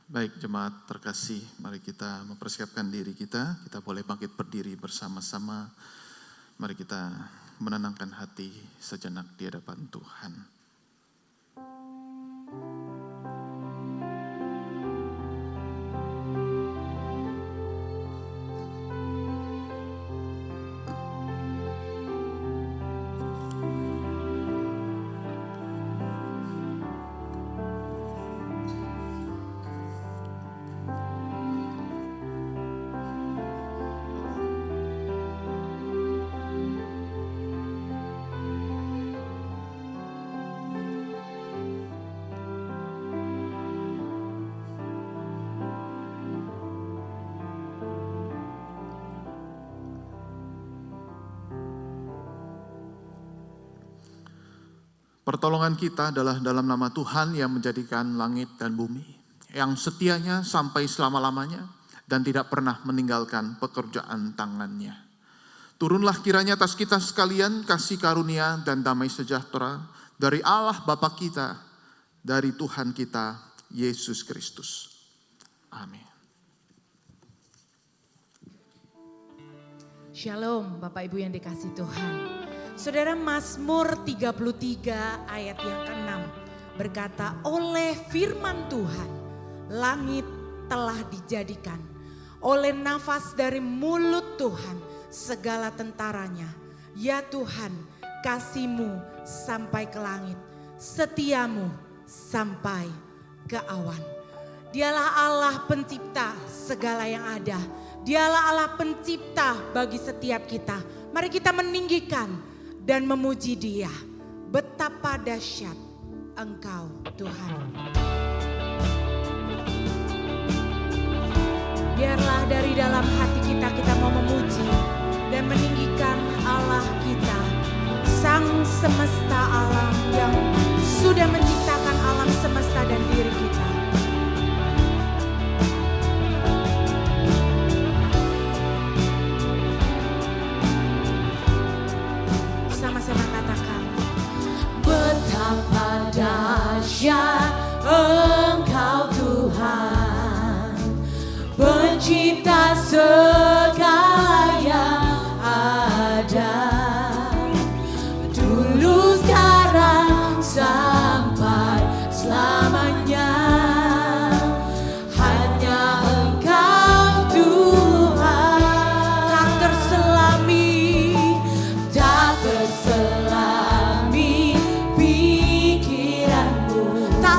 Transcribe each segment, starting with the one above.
Baik jemaat terkasih, mari kita mempersiapkan diri kita. Kita boleh bangkit berdiri bersama-sama. Mari kita menenangkan hati sejenak di hadapan Tuhan. Pertolongan kita adalah dalam nama Tuhan yang menjadikan langit dan bumi, yang setianya sampai selama-lamanya dan tidak pernah meninggalkan pekerjaan tangannya. Turunlah kiranya atas kita sekalian kasih karunia dan damai sejahtera dari Allah Bapa kita, dari Tuhan kita Yesus Kristus. Amin. Shalom Bapak Ibu yang dikasihi Tuhan. Saudara, Mazmur 33 ayat yang ke-6 berkata, oleh firman Tuhan langit telah dijadikan, oleh nafas dari mulut Tuhan segala tentaranya. Ya Tuhan, kasih-Mu sampai ke langit, setiamu sampai ke awan. Dialah Allah pencipta segala yang ada. Dialah Allah pencipta bagi setiap kita. Mari kita meninggikan dan memuji Dia. Betapa dahsyat Engkau Tuhan. Biarlah dari dalam hati kita mau memuji dan meninggikan Allah kita, Sang semesta alam yang sudah menciptakan alam semesta dan diri kita. Sama-sama katakan, betapa dahsyat Engkau Tuhan, pencipta segala yang ada, dulu sekarang sampai selamanya. Hanya Engkau Tuhan, tak terselami pikiranmu, tak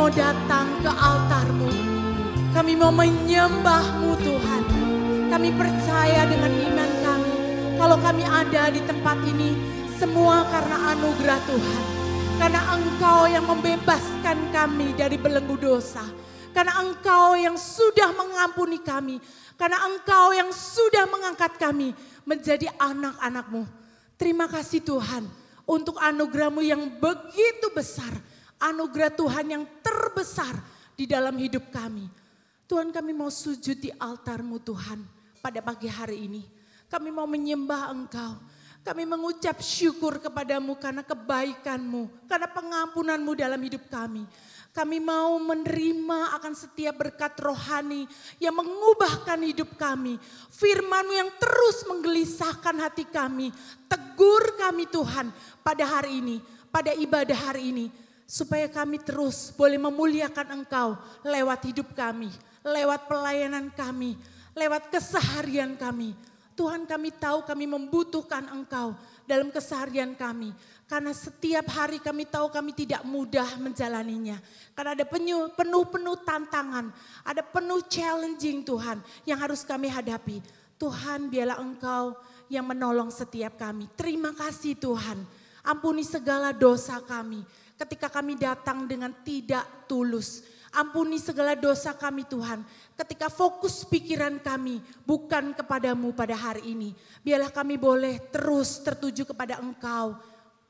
mau datang ke altar-Mu. Kami mau menyembah-Mu Tuhan. Kami percaya dengan iman kami, kalau kami ada di tempat ini, semua karena anugerah Tuhan. Karena Engkau yang membebaskan kami dari belenggu dosa. Karena Engkau yang sudah mengampuni kami. Karena Engkau yang sudah mengangkat kami menjadi anak-anak-Mu. Terima kasih Tuhan untuk anugerah-Mu yang begitu besar. Anugerah Tuhan yang terbesar di dalam hidup kami. Tuhan, kami mau sujud di altar-Mu Tuhan pada pagi hari ini. Kami mau menyembah Engkau. Kami mengucap syukur kepadamu karena kebaikan-Mu, karena pengampunan-Mu dalam hidup kami. Kami mau menerima akan setiap berkat rohani yang mengubahkan hidup kami. Firman-Mu yang terus menggelisahkan hati kami. Tegur kami Tuhan pada hari ini, pada ibadah hari ini. Supaya kami terus boleh memuliakan Engkau lewat hidup kami, lewat pelayanan kami, lewat keseharian kami. Tuhan, kami tahu kami membutuhkan Engkau dalam keseharian kami. Karena setiap hari kami tahu kami tidak mudah menjalaninya. Karena ada penuh tantangan, ada penuh challenging Tuhan yang harus kami hadapi. Tuhan, biarlah Engkau yang menolong setiap kami. Terima kasih Tuhan, ampuni segala dosa kami. Ketika kami datang dengan tidak tulus. Ampuni segala dosa kami Tuhan. Ketika fokus pikiran kami bukan kepadamu pada hari ini. Biarlah kami boleh terus tertuju kepada Engkau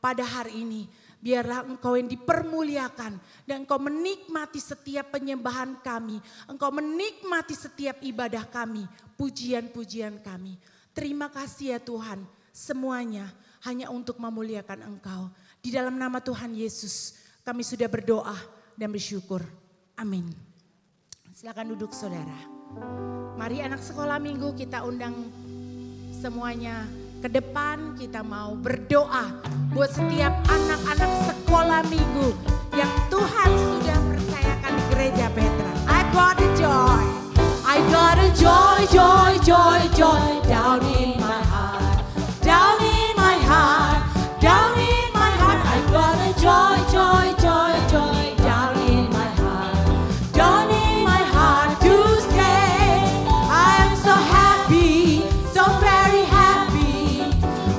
pada hari ini. Biarlah Engkau yang dipermuliakan. Dan Engkau menikmati setiap penyembahan kami. Engkau menikmati setiap ibadah kami. Pujian-pujian kami. Terima kasih ya Tuhan. Semuanya hanya untuk memuliakan Engkau. Di dalam nama Tuhan Yesus kami sudah berdoa dan bersyukur. Amin. Silakan duduk saudara. Mari anak sekolah minggu kita undang semuanya ke depan. Kita mau berdoa buat setiap anak-anak sekolah minggu yang Tuhan sudah percayakan di gereja Petra. I got a joy. I got a joy, joy, joy, joy down in my heart. Down in my heart. Down in my heart. I got a joy, joy, joy, joy down in my heart. Down in my heart to stay. I am so happy, so very happy.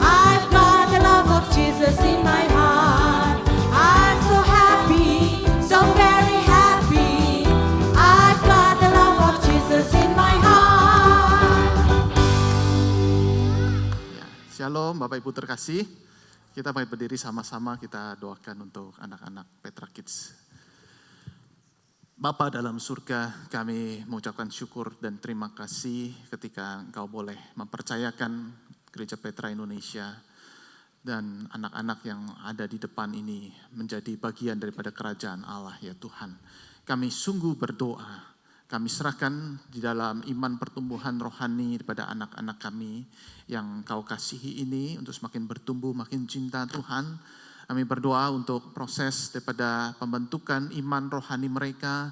I've got the love of Jesus in my heart. I'm so happy, so very happy. I've got the love of Jesus in my heart. Shalom Bapak Ibu terkasih. Kita mari berdiri sama-sama, kita doakan untuk anak-anak Petra Kids. Bapa dalam surga, kami mengucapkan syukur dan terima kasih ketika Engkau boleh mempercayakan Gereja Petra Indonesia dan anak-anak yang ada di depan ini menjadi bagian daripada kerajaan Allah ya Tuhan. Kami sungguh berdoa, kami serahkan di dalam iman pertumbuhan rohani kepada anak-anak kami yang Kau kasihi ini untuk semakin bertumbuh, makin cinta Tuhan. Kami berdoa untuk proses daripada pembentukan iman rohani mereka.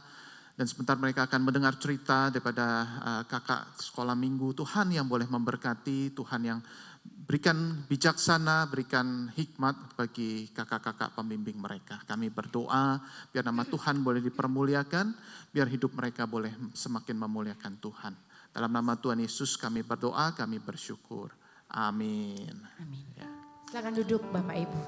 Dan sebentar mereka akan mendengar cerita daripada kakak sekolah minggu. Tuhan yang boleh memberkati, Tuhan yang berikan bijaksana, berikan hikmat bagi kakak-kakak pembimbing mereka. Kami berdoa biar nama Tuhan boleh dipermuliakan, biar hidup mereka boleh semakin memuliakan Tuhan. Dalam nama Tuhan Yesus kami berdoa, kami bersyukur. Amin. Amin. Ya. Silakan duduk Bapak Ibu.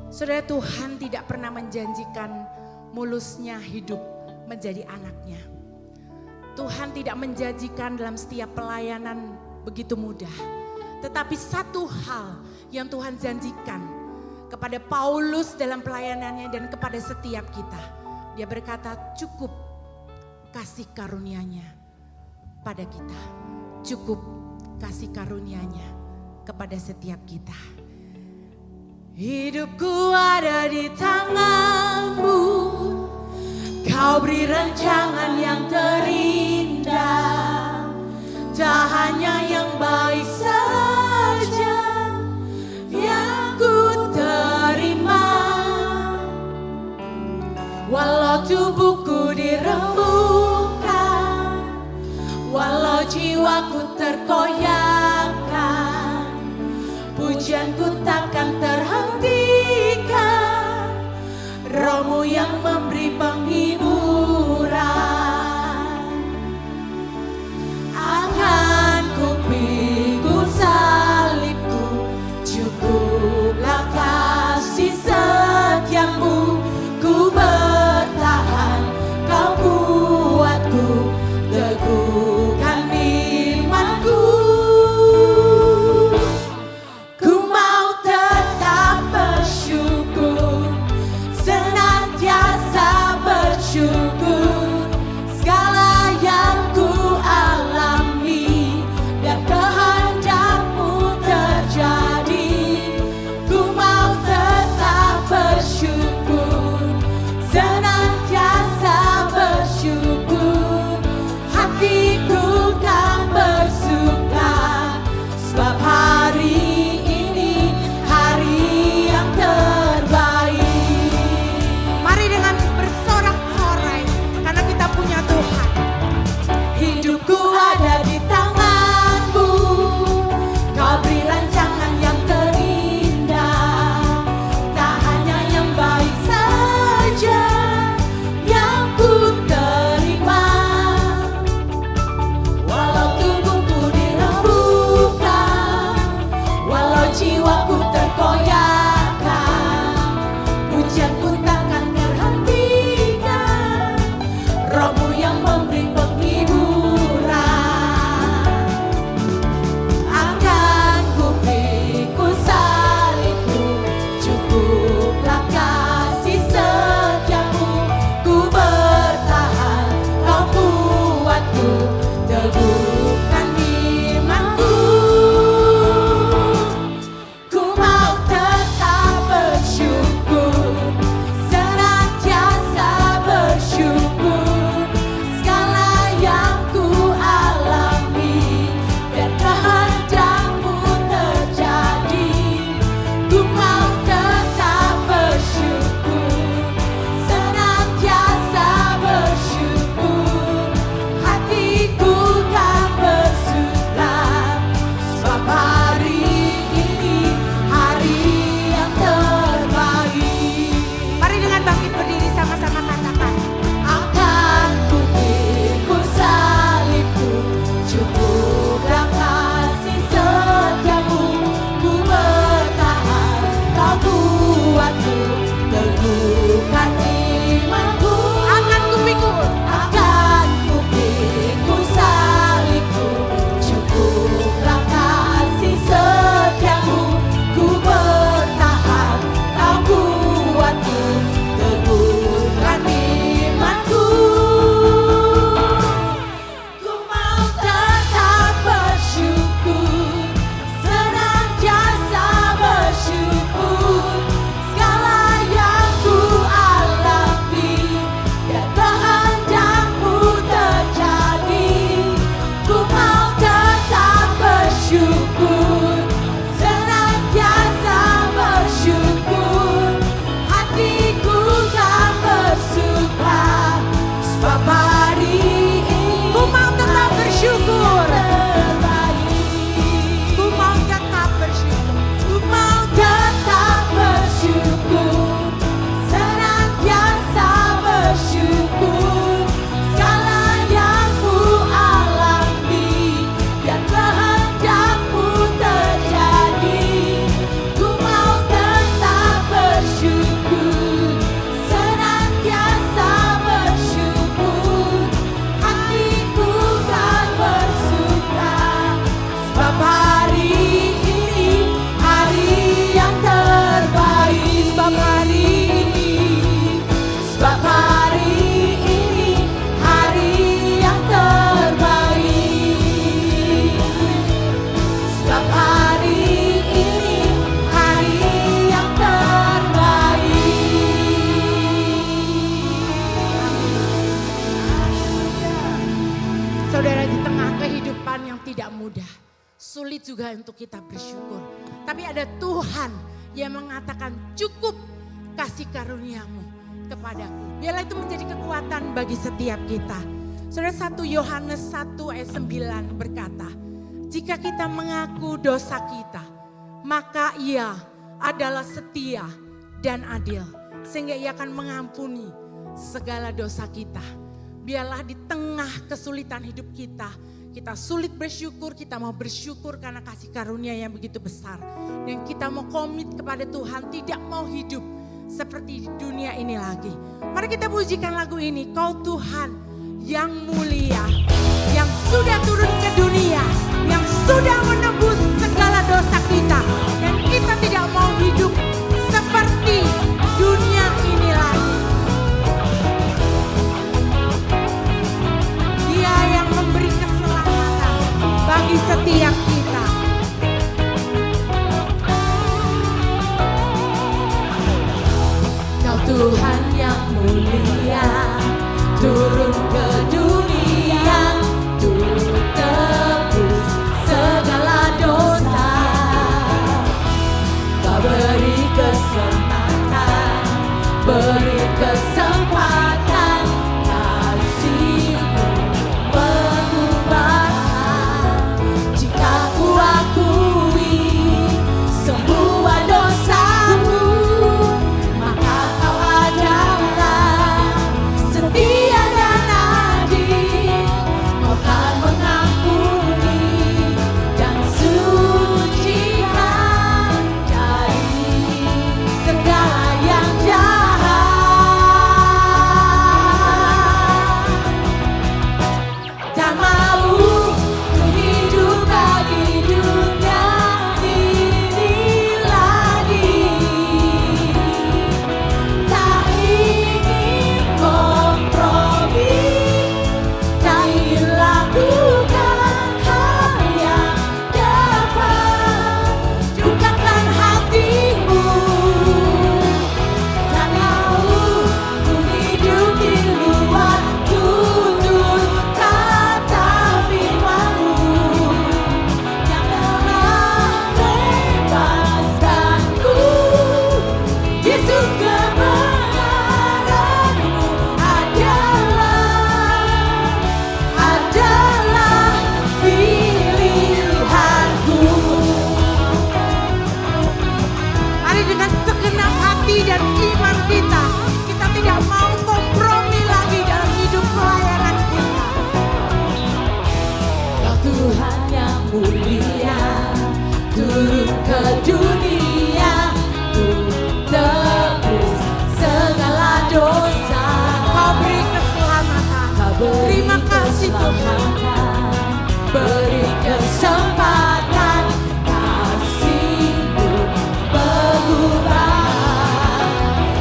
Saudara, Tuhan tidak pernah menjanjikan mulusnya hidup menjadi anaknya. Tuhan tidak menjanjikan dalam setiap pelayanan begitu mudah. Tetapi satu hal yang Tuhan janjikan kepada Paulus dalam pelayanannya dan kepada setiap kita. Dia berkata cukup kasih karunia-Nya pada kita. Cukup kasih karunia-Nya kepada setiap kita. Hidupku ada di tangan-Mu. Kau beri rancangan yang terindah. Tak hanya yang baik saja yang ku terima. Walau tubuhku dirembukan, walau jiwaku terkoyakkan, pujianku takkan terhentikan Rohmu yang memberi penghiburan. Akan ku pikul salibku, cukuplah kasih setiamu. Ku bertahan, kau kuatku, teguhkan imanku. Ku mau tetap bersyukur, senantiasa bersyukur. Segala yang ku alami, biar kehendakmu terjadi. Ku mau tetap bersyukur, senantiasa bersyukur. Hatiku kan bersuka, sebab hari ini hari yang terbaik. Mari dengan bersorak-sorai, karena kita punya Tuhan. Hidupku ada di tangan-Mu, Kau beri rancangan yang terindah. Tak hanya yang baik saja yang ku terima. Walau tubuhku dirembukan, walau jiwaku terkoyakkan, pujianku takkan terhentikan. Rohmu yang memberi penghiburan. Akan ku pikul salibku, cukuplah kasih setiamu. Ku bertahan, kau kuatku, teguhkan imanku. Ku mau tetap bersyukur, senantiasa bersyukur. Segala yang ku alami, biar kehendakmu terjadi. Ku mau tetap bersyukur, senantiasa bersyukur. Hatiku kan bersuka, sebab hari ini hari yang terbaik. Mari dengan bangkit berdiri sama-sama katakan. Akan ku pikul salibku, cukuplah kasih setiamu. Ku bertahan, kau kuatku, teguhkan imanku. Akan ku pikul salibku, cukuplah kasih setiamu. Ku bertahan, kau kuatku, teguhkan imanku. Ku mau tetap bersyukur, senantiasa bersyukur. Segala yang ku alami, biar kehendakmu terjadi. Ku mau tetap bersyukur, senantiasa bersyukur. Hatiku kan bersuka, sebab hari ini ku mau tetap bersyukur. Ku mau tetap bersyukur, ku mau tetap bersyukur, senantiasa bersyukur. Segala yang ku alami, biar kehendakmu terjadi. Ku mau tetap bersyukur, senantiasa bersyukur. Hatiku kan bersuka, sebab hari ini hari yang terbaik. Sebab hari ini hari yang terbaik. Sebab hari ini hari yang terbaik. Saudara, di tengah kehidupan yang tidak mudah, sulit juga untuk kita bersyukur. Tapi ada Tuhan yang mengatakan cukup kasih karuniamu kepadaku. Biarlah itu menjadi kekuatan bagi setiap kita. Saudara, 1 Yohanes 1 ayat 9 berkata, jika kita mengaku dosa kita, maka Ia adalah setia dan adil sehingga Ia akan mengampuni segala dosa kita. Biarlah di tengah kesulitan hidup kita, kita sulit bersyukur, kita mau bersyukur karena kasih karunia yang begitu besar. Dan kita mau komit kepada Tuhan, tidak mau hidup seperti di dunia ini lagi. Mari kita pujikan lagu ini, Kau Tuhan yang mulia, yang sudah turun ke dunia, yang sudah menebus segala dosa kita. Dan kita tidak mau hidup seperti dunia ini lagi. Dia yang memberi keselamatan bagi setiap kita. Kau Tuhan yang mulia, turun ke dunia, turun tebus segala dosa. Kau beri kesempatan, beri kesempatan, kasih-Mu mengubahkan. Jika ku akui semua dosamu, maka Kau adalah setia dan adil. Kau kan mengampuni dan sucikan dari segala yang jahat. Tak mau ku hidup lagi dunia ini lagi. Tak ingin kompromi, tak ingin lakukan hal yang dapat dukatkan hatimu. Tak mau ku hidup di luar tutur kata firman-Mu yang telah bebaskanku. Yesus, kebenaran-Mu adalah pilihanku. Mari dengan segenap hati dan iman kita, kita tidak mau kompromi lagi dalam hidup pelayanan kita. Kau Tuhan yang mulia, turun ke dunia, turun tebus segala dosa. Kau beri keselamatan. Terima kasih Tuhan. Beri kesempatan, kasih-Mu mengubah.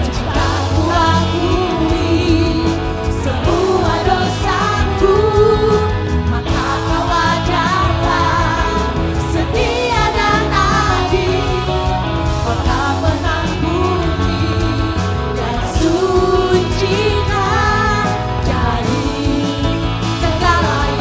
Jika ku akui semua dosaku, maka Kau adalah setia dan adil. Kau kan mengampuni dan sucikan dari segala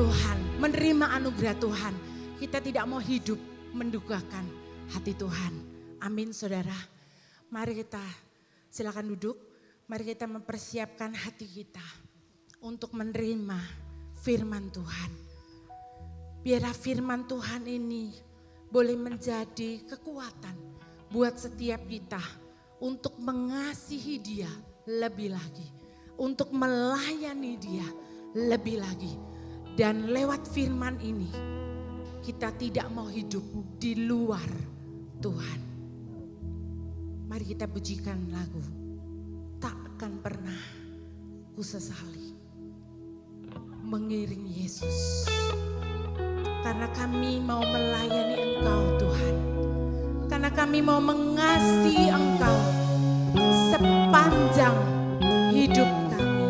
Tuhan, menerima anugerah Tuhan. Kita tidak mau hidup mendukakan hati Tuhan. Amin saudara. Mari kita silakan duduk. Mari kita mempersiapkan hati kita untuk menerima firman Tuhan. Biarlah firman Tuhan ini boleh menjadi kekuatan buat setiap kita untuk mengasihi Dia lebih lagi, untuk melayani Dia lebih lagi. Dan lewat firman ini kita tidak mau hidup di luar Tuhan. Mari kita pujikan lagu Takkan Pernah Ku Sesali mengiring Yesus. Karena kami mau melayani Engkau Tuhan. Karena kami mau mengasihi Engkau sepanjang hidup kami.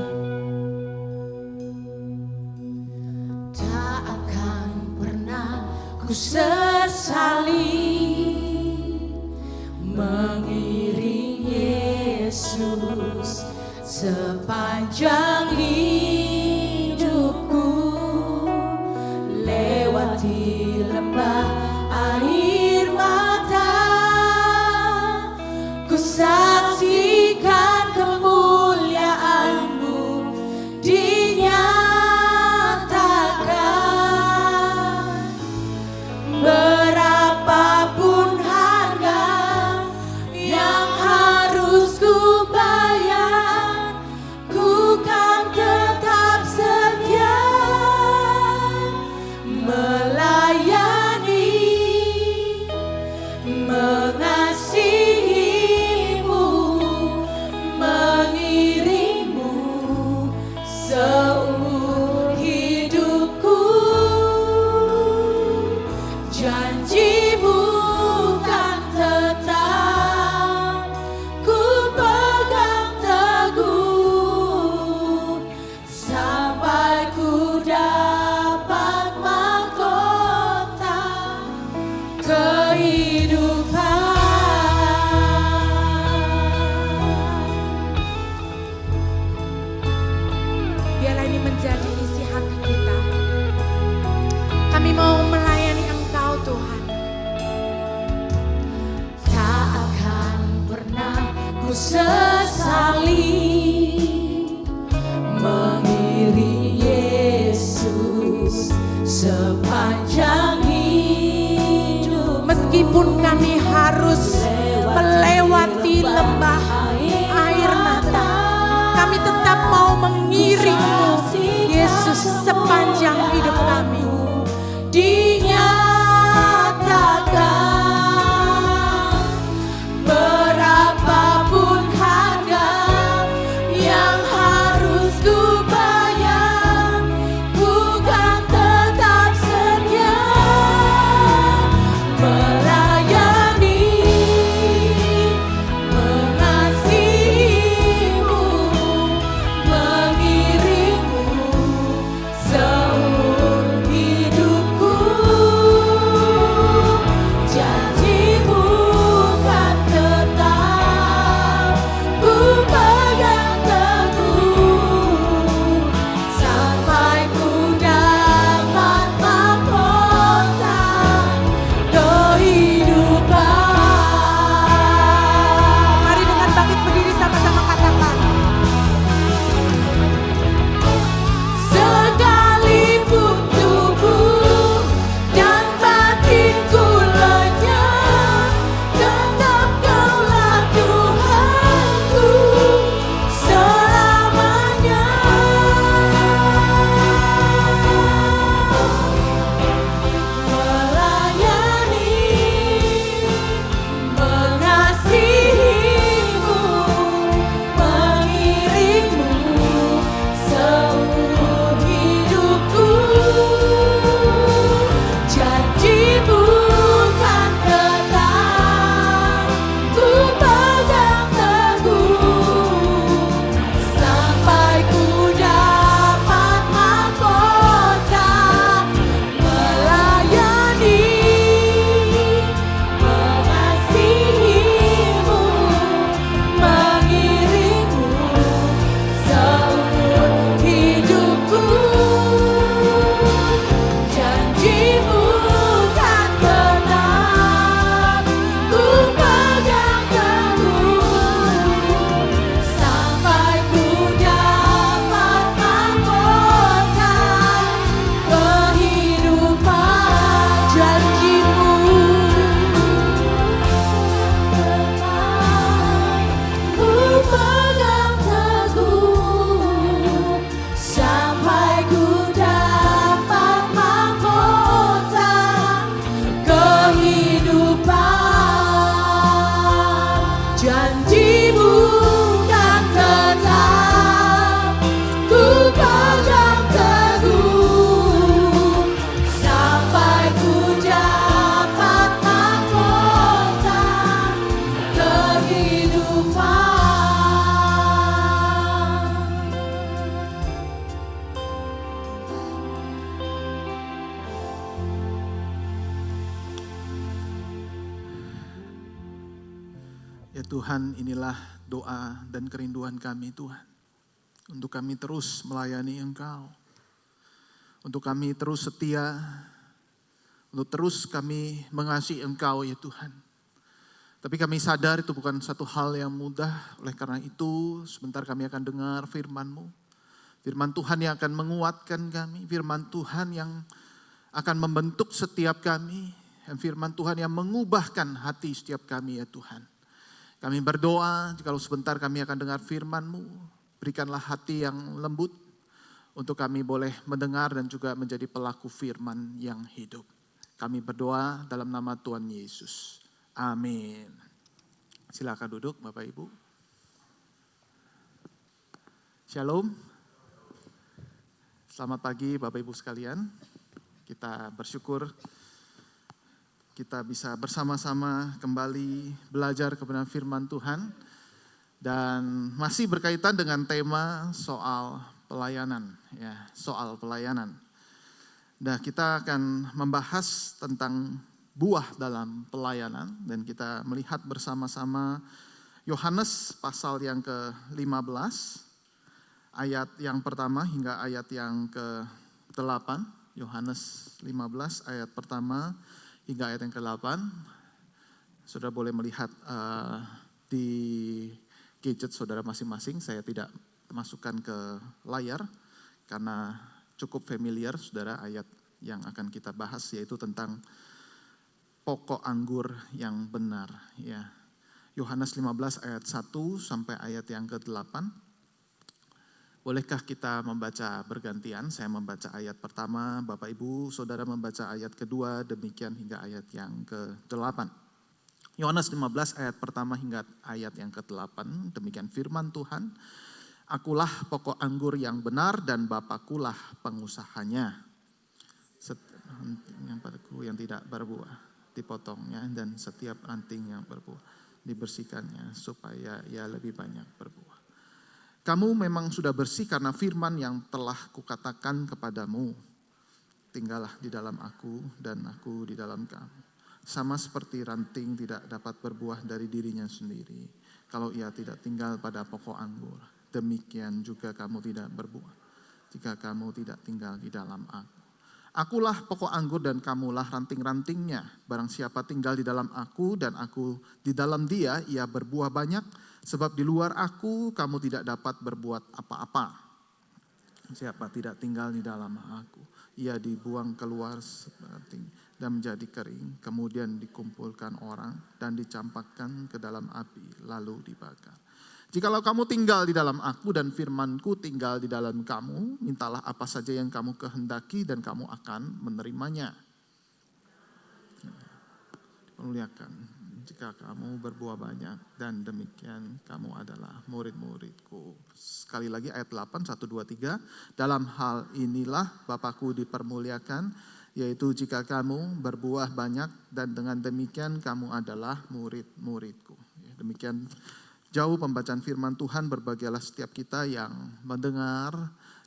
Tak akan pernah ku sesali mengiring Yesus sepanjang hidupku, lewati lembah air mata, ku saksikan kemuliaan-Mu dinyatakan. Berapapun harga yang harus ku bayar, ku kan tetap setia melayani, mengasihi-Mu, mengiring-Mu seumur hidupku. Janji-Mu kan tetap ku pegang teguh sampai ku dapat mahkota kehidupan. Biarlah ini menjadi isi hati kita. Kami mau melayani Engkau Tuhan. Tak akan pernah ku sesali mengiring Yesus sepanjang hidup. Meskipun kami harus melewati lembah air mata, kami tetap mau mengiring-Mu Yesus sepanjang hidup kami. Dinyatakan berapapun harga yang harus ku bayar, ku kan tetap setia melayani, mengasihi-Mu, mengiring-Mu seumur Tuhan, inilah doa dan kerinduan kami Tuhan. Untuk kami terus melayani Engkau. Untuk kami terus setia. Untuk terus kami mengasihi Engkau ya Tuhan. Tapi kami sadar itu bukan satu hal yang mudah. Oleh karena itu sebentar kami akan dengar firman-Mu. Firman Tuhan yang akan menguatkan kami. Firman Tuhan yang akan membentuk setiap kami. Dan firman Tuhan yang mengubahkan hati setiap kami ya Tuhan. Kami berdoa jikalau sebentar kami akan dengar firman-Mu. Berikanlah hati yang lembut. Untuk kami boleh mendengar dan juga menjadi pelaku firman yang hidup. Kami berdoa dalam nama Tuhan Yesus. Amin. Silakan duduk Bapak Ibu. Shalom. Selamat pagi Bapak Ibu sekalian. Kita bersyukur kita bisa bersama-sama kembali belajar kebenaran firman Tuhan. Dan masih berkaitan dengan tema soal pelayanan. Soal pelayanan. Nah, kita akan membahas tentang buah dalam pelayanan dan kita melihat bersama-sama Yohanes pasal yang ke-15 ayat yang pertama hingga ayat yang ke-8. Yohanes 15 ayat pertama hingga ayat yang ke-8. Saudara boleh melihat di gadget saudara masing-masing. Saya tidak masukkan ke layar karena cukup familiar saudara ayat yang akan kita bahas yaitu tentang pokok anggur yang benar ya. Yohanes 15 ayat 1 sampai ayat yang ke-8. Bolehkah kita membaca bergantian? Saya membaca ayat pertama, Bapak Ibu Saudara membaca ayat kedua, demikian hingga ayat yang ke-8. Yohanes 15 ayat pertama hingga ayat yang ke-8, demikian firman Tuhan. Akulah pokok anggur yang benar dan Bapakulah pengusahanya. Yang padaku yang tidak berbuah dipotongnya dan setiap ranting yang berbuah dibersihkannya supaya ia lebih banyak berbuah. Kamu memang sudah bersih karena firman yang telah kukatakan kepadamu. Tinggallah di dalam aku dan aku di dalam kamu. Sama seperti ranting tidak dapat berbuah dari dirinya sendiri kalau ia tidak tinggal pada pokok anggur. Demikian juga kamu tidak berbuah jika kamu tidak tinggal di dalam aku. Akulah pokok anggur dan kamulah ranting-rantingnya. Barang siapa tinggal di dalam aku dan aku di dalam dia, ia berbuah banyak. Sebab di luar aku kamu tidak dapat berbuat apa-apa. Siapa tidak tinggal di dalam aku, ia dibuang keluar seperti dan menjadi kering. Kemudian dikumpulkan orang dan dicampakkan ke dalam api lalu dibakar. Jikalau kamu tinggal di dalam aku dan firmanku tinggal di dalam kamu, mintalah apa saja yang kamu kehendaki dan kamu akan menerimanya. Muliakan jika kamu berbuah banyak dan demikian kamu adalah murid-muridku. Sekali lagi ayat 8, 1, 2, 3. Dalam hal inilah Bapakku dipermuliakan, yaitu jika kamu berbuah banyak dan dengan demikian kamu adalah murid-muridku. Demikian jauh pembacaan firman Tuhan, berbahagialah setiap kita yang mendengar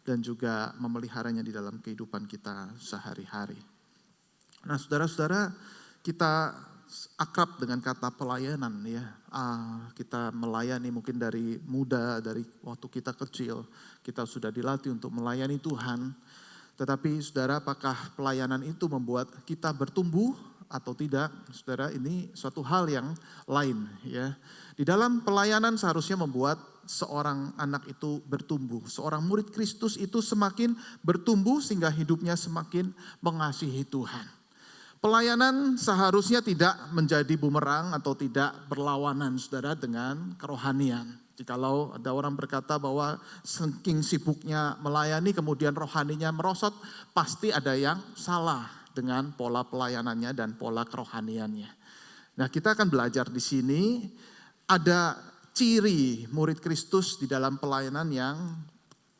dan juga memeliharanya di dalam kehidupan kita sehari-hari. Nah saudara-saudara, kita akrab dengan kata pelayanan ya. Kita melayani mungkin dari muda, dari waktu kita kecil. Kita sudah dilatih untuk melayani Tuhan. Tetapi saudara, apakah pelayanan itu membuat kita bertumbuh atau tidak? Saudara, ini suatu hal yang lain ya. Di dalam pelayanan seharusnya membuat seorang anak itu bertumbuh. Seorang murid Kristus itu semakin bertumbuh sehingga hidupnya semakin mengasihi Tuhan. Pelayanan seharusnya tidak menjadi bumerang atau tidak berlawanan saudara dengan kerohanian. Jikalau ada orang berkata bahwa saking sibuknya melayani kemudian rohaninya merosot, pasti ada yang salah dengan pola pelayanannya dan pola kerohaniannya. Nah, kita akan belajar di sini. Ada ciri murid Kristus di dalam pelayanan yang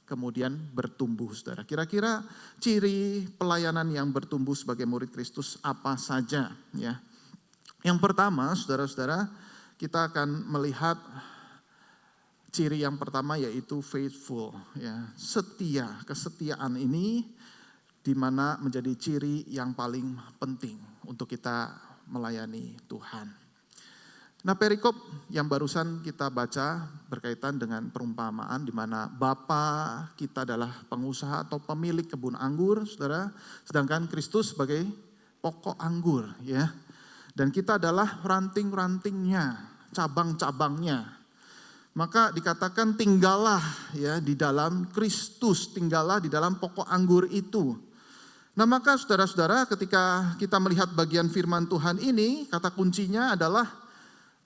kemudian bertumbuh, saudara. Kira-kira ciri pelayanan yang bertumbuh sebagai murid Kristus apa saja? Ya. Yang pertama, saudara-saudara, kita akan melihat ciri yang pertama yaitu faithful, ya, setia. Kesetiaan ini di mana menjadi ciri yang paling penting untuk kita melayani Tuhan. Nah, perikop yang barusan kita baca berkaitan dengan perumpamaan di mana Bapa kita adalah pengusaha atau pemilik kebun anggur, saudara, sedangkan Kristus sebagai pokok anggur, ya. Dan kita adalah ranting-rantingnya, cabang-cabangnya. Maka dikatakan tinggallah ya di dalam Kristus, tinggallah di dalam pokok anggur itu. Nah, maka saudara-saudara, ketika kita melihat bagian firman Tuhan ini, kata kuncinya adalah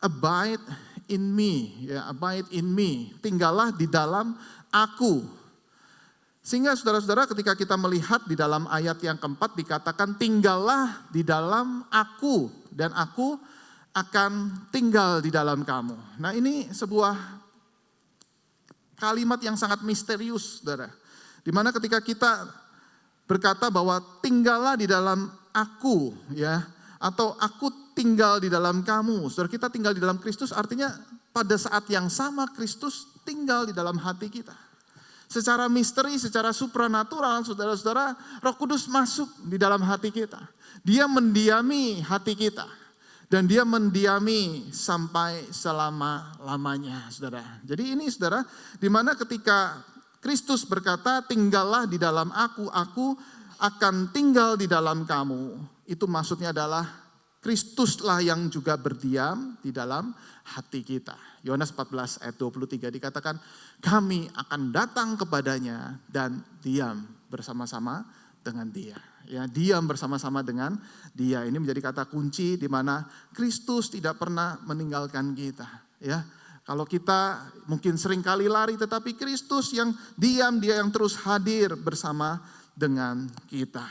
abide in me, ya, abide in me, tinggallah di dalam aku. Sehingga saudara-saudara, ketika kita melihat di dalam ayat yang keempat dikatakan tinggallah di dalam aku dan aku akan tinggal di dalam kamu. Nah, ini sebuah kalimat yang sangat misterius, saudara. Dimana ketika kita berkata bahwa tinggallah di dalam aku, ya, atau aku tinggal di dalam kamu. Saudara, kita tinggal di dalam Kristus artinya pada saat yang sama Kristus tinggal di dalam hati kita. Secara misteri, secara supranatural, saudara-saudara, Roh Kudus masuk di dalam hati kita. Dia mendiami hati kita. Dan dia mendiami sampai selama-lamanya, saudara. Jadi ini, saudara, di mana ketika Kristus berkata, tinggallah di dalam aku akan tinggal di dalam kamu. Itu maksudnya adalah Kristuslah yang juga berdiam di dalam hati kita. Yohanes 14 ayat 23 dikatakan, kami akan datang kepadanya dan diam bersama-sama dengan dia. Ya, diam bersama-sama dengan dia. Ini menjadi kata kunci di mana Kristus tidak pernah meninggalkan kita. Ya, kalau kita mungkin sering kali lari, tetapi Kristus yang diam, dia yang terus hadir bersama dengan kita.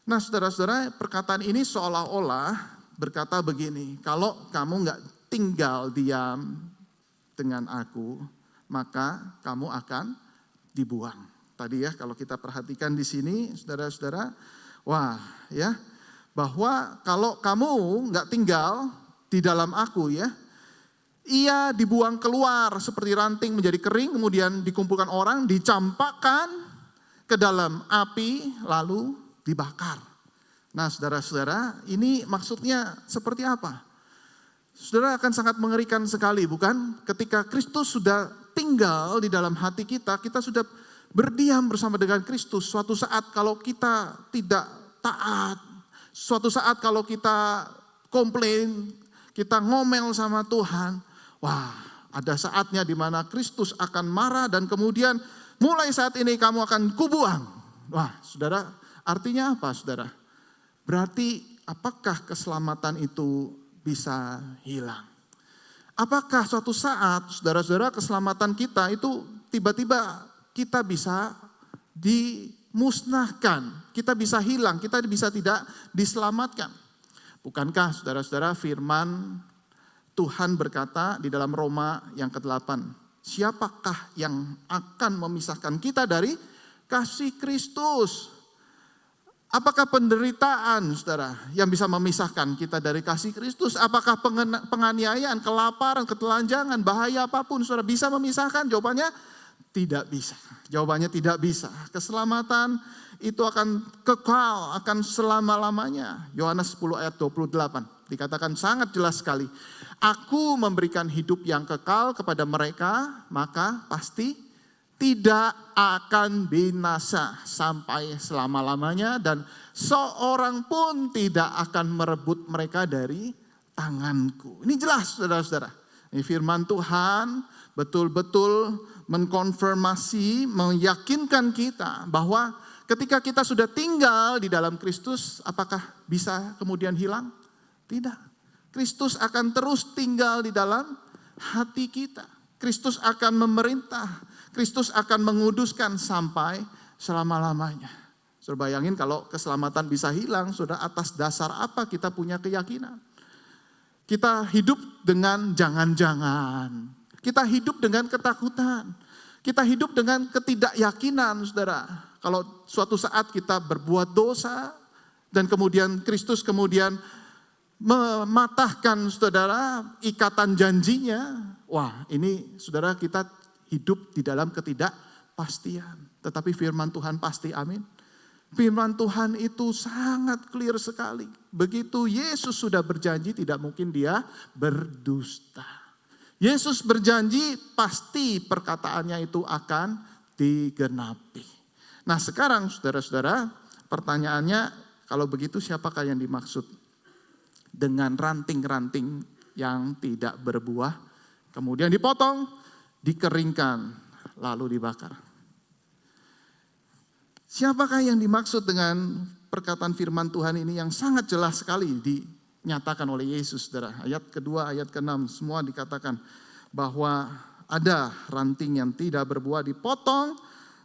Nah, saudara-saudara, perkataan ini seolah-olah berkata begini, kalau kamu gak tinggal diam dengan aku, maka kamu akan dibuang. Tadi ya, kalau kita perhatikan di sini, saudara-saudara, wah ya, bahwa kalau kamu gak tinggal di dalam aku ya, ia dibuang keluar seperti ranting menjadi kering, kemudian dikumpulkan orang, dicampakkan ke dalam api, lalu dibakar. Nah, saudara-saudara, ini maksudnya seperti apa? Saudara, akan sangat mengerikan sekali, bukan? Ketika Kristus sudah tinggal di dalam hati kita, kita sudah berdiam bersama dengan Kristus. Suatu saat kalau kita tidak taat, suatu saat kalau kita komplain, kita ngomel sama Tuhan, wah, ada saatnya di mana Kristus akan marah dan kemudian mulai saat ini kamu akan kubuang. Wah, saudara, artinya apa, saudara? Berarti apakah keselamatan itu bisa hilang? Apakah suatu saat, saudara-saudara, keselamatan kita itu tiba-tiba kita bisa dimusnahkan, kita bisa hilang, kita bisa tidak diselamatkan? Bukankah, saudara-saudara, firman Tuhan berkata di dalam Roma yang ke-8, siapakah yang akan memisahkan kita dari kasih Kristus? Apakah penderitaan, saudara, yang bisa memisahkan kita dari kasih Kristus? Apakah penganiayaan, kelaparan, ketelanjangan, bahaya apapun, saudara, bisa memisahkan? Jawabannya tidak bisa. Jawabannya tidak bisa. Keselamatan itu akan kekal, akan selama-lamanya. Yohanes 10 ayat 28 dikatakan sangat jelas sekali. Aku memberikan hidup yang kekal kepada mereka, maka pasti tidak akan binasa sampai selama-lamanya dan seorang pun tidak akan merebut mereka dari tanganku. Ini jelas, saudara-saudara. Ini firman Tuhan betul-betul mengkonfirmasi, meyakinkan kita bahwa ketika kita sudah tinggal di dalam Kristus, apakah bisa kemudian hilang? Tidak. Kristus akan terus tinggal di dalam hati kita. Kristus akan memerintah. Kristus akan menguduskan sampai selama-lamanya. Saudara bayangin kalau keselamatan bisa hilang, saudara, atas dasar apa kita punya keyakinan? Kita hidup dengan jangan-jangan. Kita hidup dengan ketakutan. Kita hidup dengan ketidakyakinan, saudara. Kalau suatu saat kita berbuat dosa dan kemudian Kristus kemudian mematahkan, saudara, ikatan janjinya. Wah, ini saudara, kita hidup di dalam ketidakpastian. Tetapi firman Tuhan pasti, amin. Firman Tuhan itu sangat clear sekali. Begitu Yesus sudah berjanji, tidak mungkin dia berdusta. Yesus berjanji pasti perkataannya itu akan digenapi. Nah sekarang saudara-saudara, pertanyaannya kalau begitu siapakah yang dimaksud dengan ranting-ranting yang tidak berbuah, kemudian dipotong, dikeringkan, lalu dibakar. Siapakah yang dimaksud dengan perkataan firman Tuhan ini yang sangat jelas sekali dinyatakan oleh Yesus, saudara. Ayat kedua, ayat ke-6, semua dikatakan bahwa ada ranting yang tidak berbuah dipotong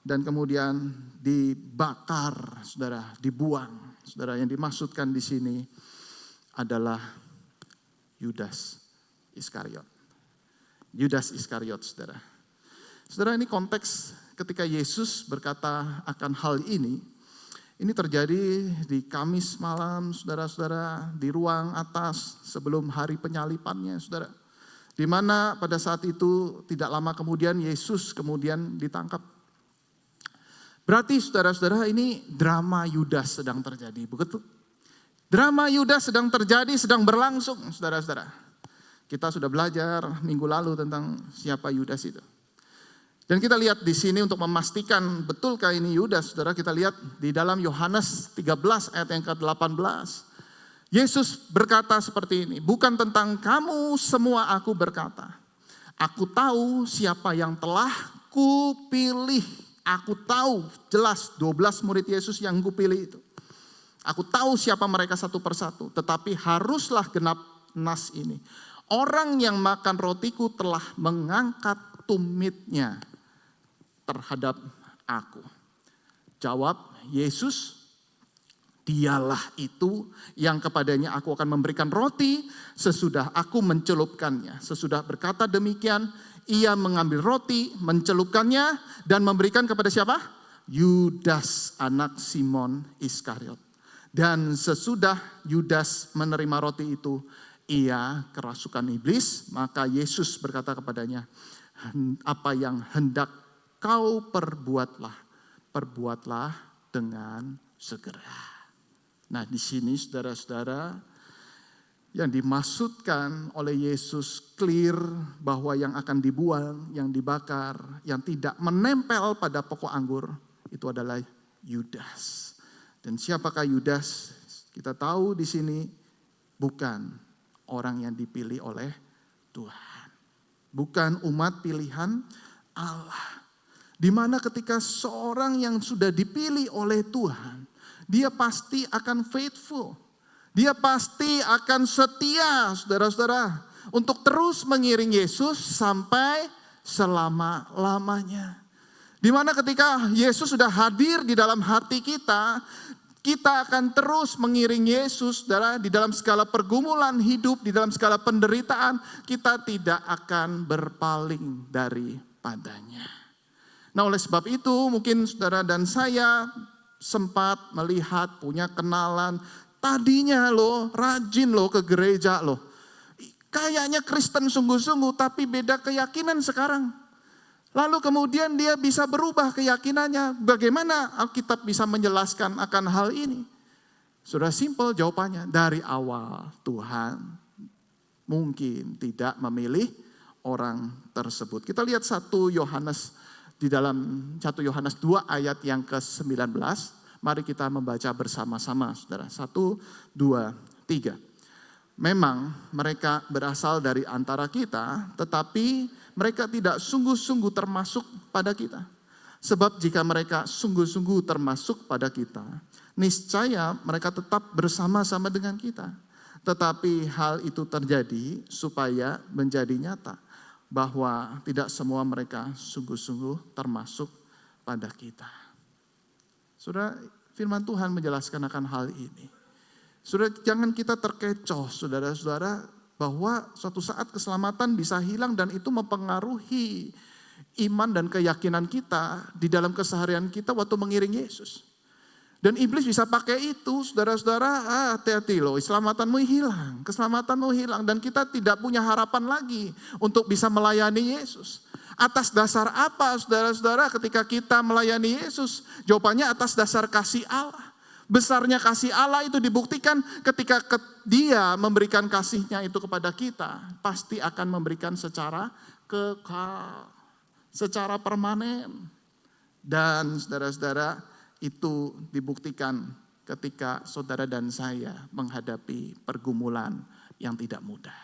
dan kemudian dibakar, saudara, dibuang. Saudara, yang dimaksudkan di sini adalah Yudas Iskariot. Yudas Iskariot, saudara. Saudara, ini konteks ketika Yesus berkata akan hal ini terjadi di Kamis malam, saudara-saudara, di ruang atas sebelum hari penyalipannya, saudara. Di mana pada saat itu tidak lama kemudian Yesus kemudian ditangkap. Berarti saudara-saudara ini drama Yudas sedang terjadi, begitu? Drama Yudas sedang terjadi, sedang berlangsung, saudara-saudara. Kita sudah belajar minggu lalu tentang siapa Yudas itu. Dan kita lihat di sini untuk memastikan betulkah ini Yudas, saudara, kita lihat di dalam Yohanes 13 ayat yang ke-18. Yesus berkata seperti ini, bukan tentang kamu semua aku berkata. Aku tahu siapa yang telah kupilih. Aku tahu jelas 12 murid Yesus yang kupilih itu. Aku tahu siapa mereka satu persatu, tetapi haruslah genap nas ini. Orang yang makan rotiku telah mengangkat tumitnya terhadap aku. Jawab Yesus, dialah itu yang kepadanya aku akan memberikan roti sesudah aku mencelupkannya. Sesudah berkata demikian, ia mengambil roti, mencelupkannya dan memberikan kepada siapa? Yudas anak Simon Iskariot. Dan sesudah Yudas menerima roti itu, ia kerasukan iblis. Maka Yesus berkata kepadanya, apa yang hendak kau perbuatlah dengan segera. Nah di sini saudara-saudara, yang dimaksudkan oleh Yesus clear bahwa yang akan dibuang, yang dibakar, yang tidak menempel pada pokok anggur itu adalah Yudas. Dan siapakah Yudas? Kita tahu di sini bukan orang yang dipilih oleh Tuhan. Bukan umat pilihan Allah. Di mana ketika seorang yang sudah dipilih oleh Tuhan, dia pasti akan faithful. Dia pasti akan setia, saudara-saudara, untuk terus mengiring Yesus sampai selama-lamanya. Di mana ketika Yesus sudah hadir di dalam hati kita, kita akan terus mengiring Yesus, saudara, di dalam segala pergumulan hidup, di dalam segala penderitaan, kita tidak akan berpaling daripadanya. Nah oleh sebab itu mungkin saudara dan saya sempat melihat, punya kenalan, tadinya loh rajin loh ke gereja loh. Kayaknya Kristen sungguh-sungguh tapi beda keyakinan sekarang. Lalu kemudian dia bisa berubah keyakinannya. Bagaimana Alkitab bisa menjelaskan akan hal ini? Sudah simpel jawabannya. Dari awal Tuhan mungkin tidak memilih orang tersebut. Kita lihat 1 Yohanes di dalam 1 Yohanes 2 ayat yang ke-19. Mari kita membaca bersama-sama saudara. 1, 2, 3. Memang mereka berasal dari antara kita, tetapi mereka tidak sungguh-sungguh termasuk pada kita. Sebab jika mereka sungguh-sungguh termasuk pada kita, niscaya mereka tetap bersama-sama dengan kita. Tetapi hal itu terjadi supaya menjadi nyata bahwa tidak semua mereka sungguh-sungguh termasuk pada kita. Saudara, firman Tuhan menjelaskan akan hal ini. Saudara, jangan kita terkecoh, saudara-saudara, bahwa suatu saat keselamatan bisa hilang dan itu mempengaruhi iman dan keyakinan kita di dalam keseharian kita waktu mengiring Yesus. Dan iblis bisa pakai itu, saudara-saudara, hati-hati loh, keselamatanmu hilang dan kita tidak punya harapan lagi untuk bisa melayani Yesus. Atas dasar apa saudara-saudara ketika kita melayani Yesus? Jawabannya atas dasar kasih Allah. Besarnya kasih Allah itu dibuktikan ketika Dia memberikan kasihnya itu kepada kita. Pasti akan memberikan secara kekal, secara permanen. Dan saudara-saudara itu dibuktikan ketika saudara dan saya menghadapi pergumulan yang tidak mudah.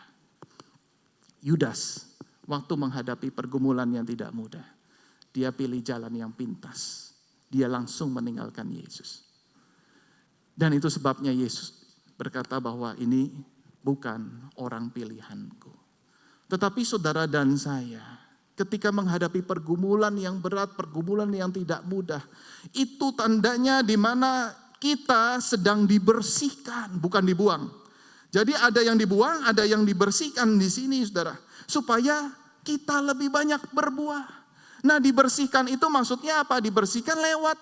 Yudas waktu menghadapi pergumulan yang tidak mudah, dia pilih jalan yang pintas. Dia langsung meninggalkan Yesus. Dan itu sebabnya Yesus berkata bahwa ini bukan orang pilihanku. Tetapi saudara dan saya, ketika menghadapi pergumulan yang berat, pergumulan yang tidak mudah, itu tandanya di mana kita sedang dibersihkan, bukan dibuang. Jadi ada yang dibuang, ada yang dibersihkan di sini saudara. Supaya kita lebih banyak berbuah. Nah, dibersihkan itu maksudnya apa? Dibersihkan lewat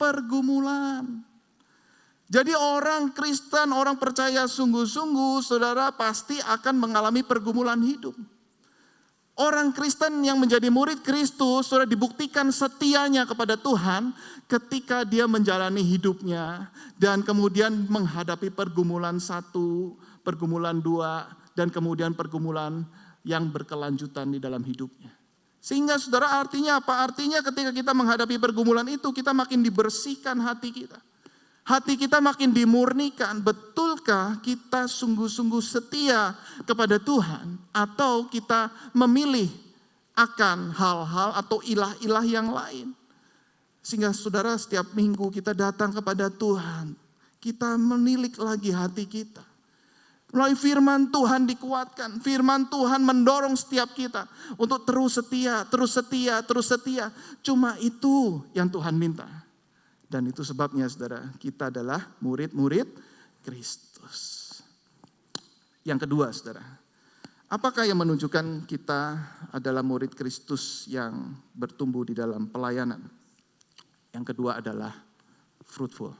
pergumulan. Jadi orang Kristen, orang percaya sungguh-sungguh, saudara pasti akan mengalami pergumulan hidup. Orang Kristen yang menjadi murid Kristus, saudara dibuktikan setianya kepada Tuhan ketika dia menjalani hidupnya. Dan kemudian menghadapi pergumulan 1, pergumulan 2, dan kemudian pergumulan yang berkelanjutan di dalam hidupnya. Sehingga saudara artinya apa? Artinya ketika kita menghadapi pergumulan itu, kita makin dibersihkan hati kita. Hati kita makin dimurnikan. Betulkah kita sungguh-sungguh setia kepada Tuhan? Atau kita memilih akan hal-hal atau ilah-ilah yang lain? Sehingga saudara setiap minggu kita datang kepada Tuhan. Kita menilik lagi hati kita. Melalui firman Tuhan dikuatkan. Firman Tuhan mendorong setiap kita untuk terus setia, terus setia, terus setia. Cuma itu yang Tuhan minta. Dan itu sebabnya saudara, kita adalah murid-murid Kristus. Yang kedua saudara, apakah yang menunjukkan kita adalah murid Kristus yang bertumbuh di dalam pelayanan? Yang kedua adalah fruitful.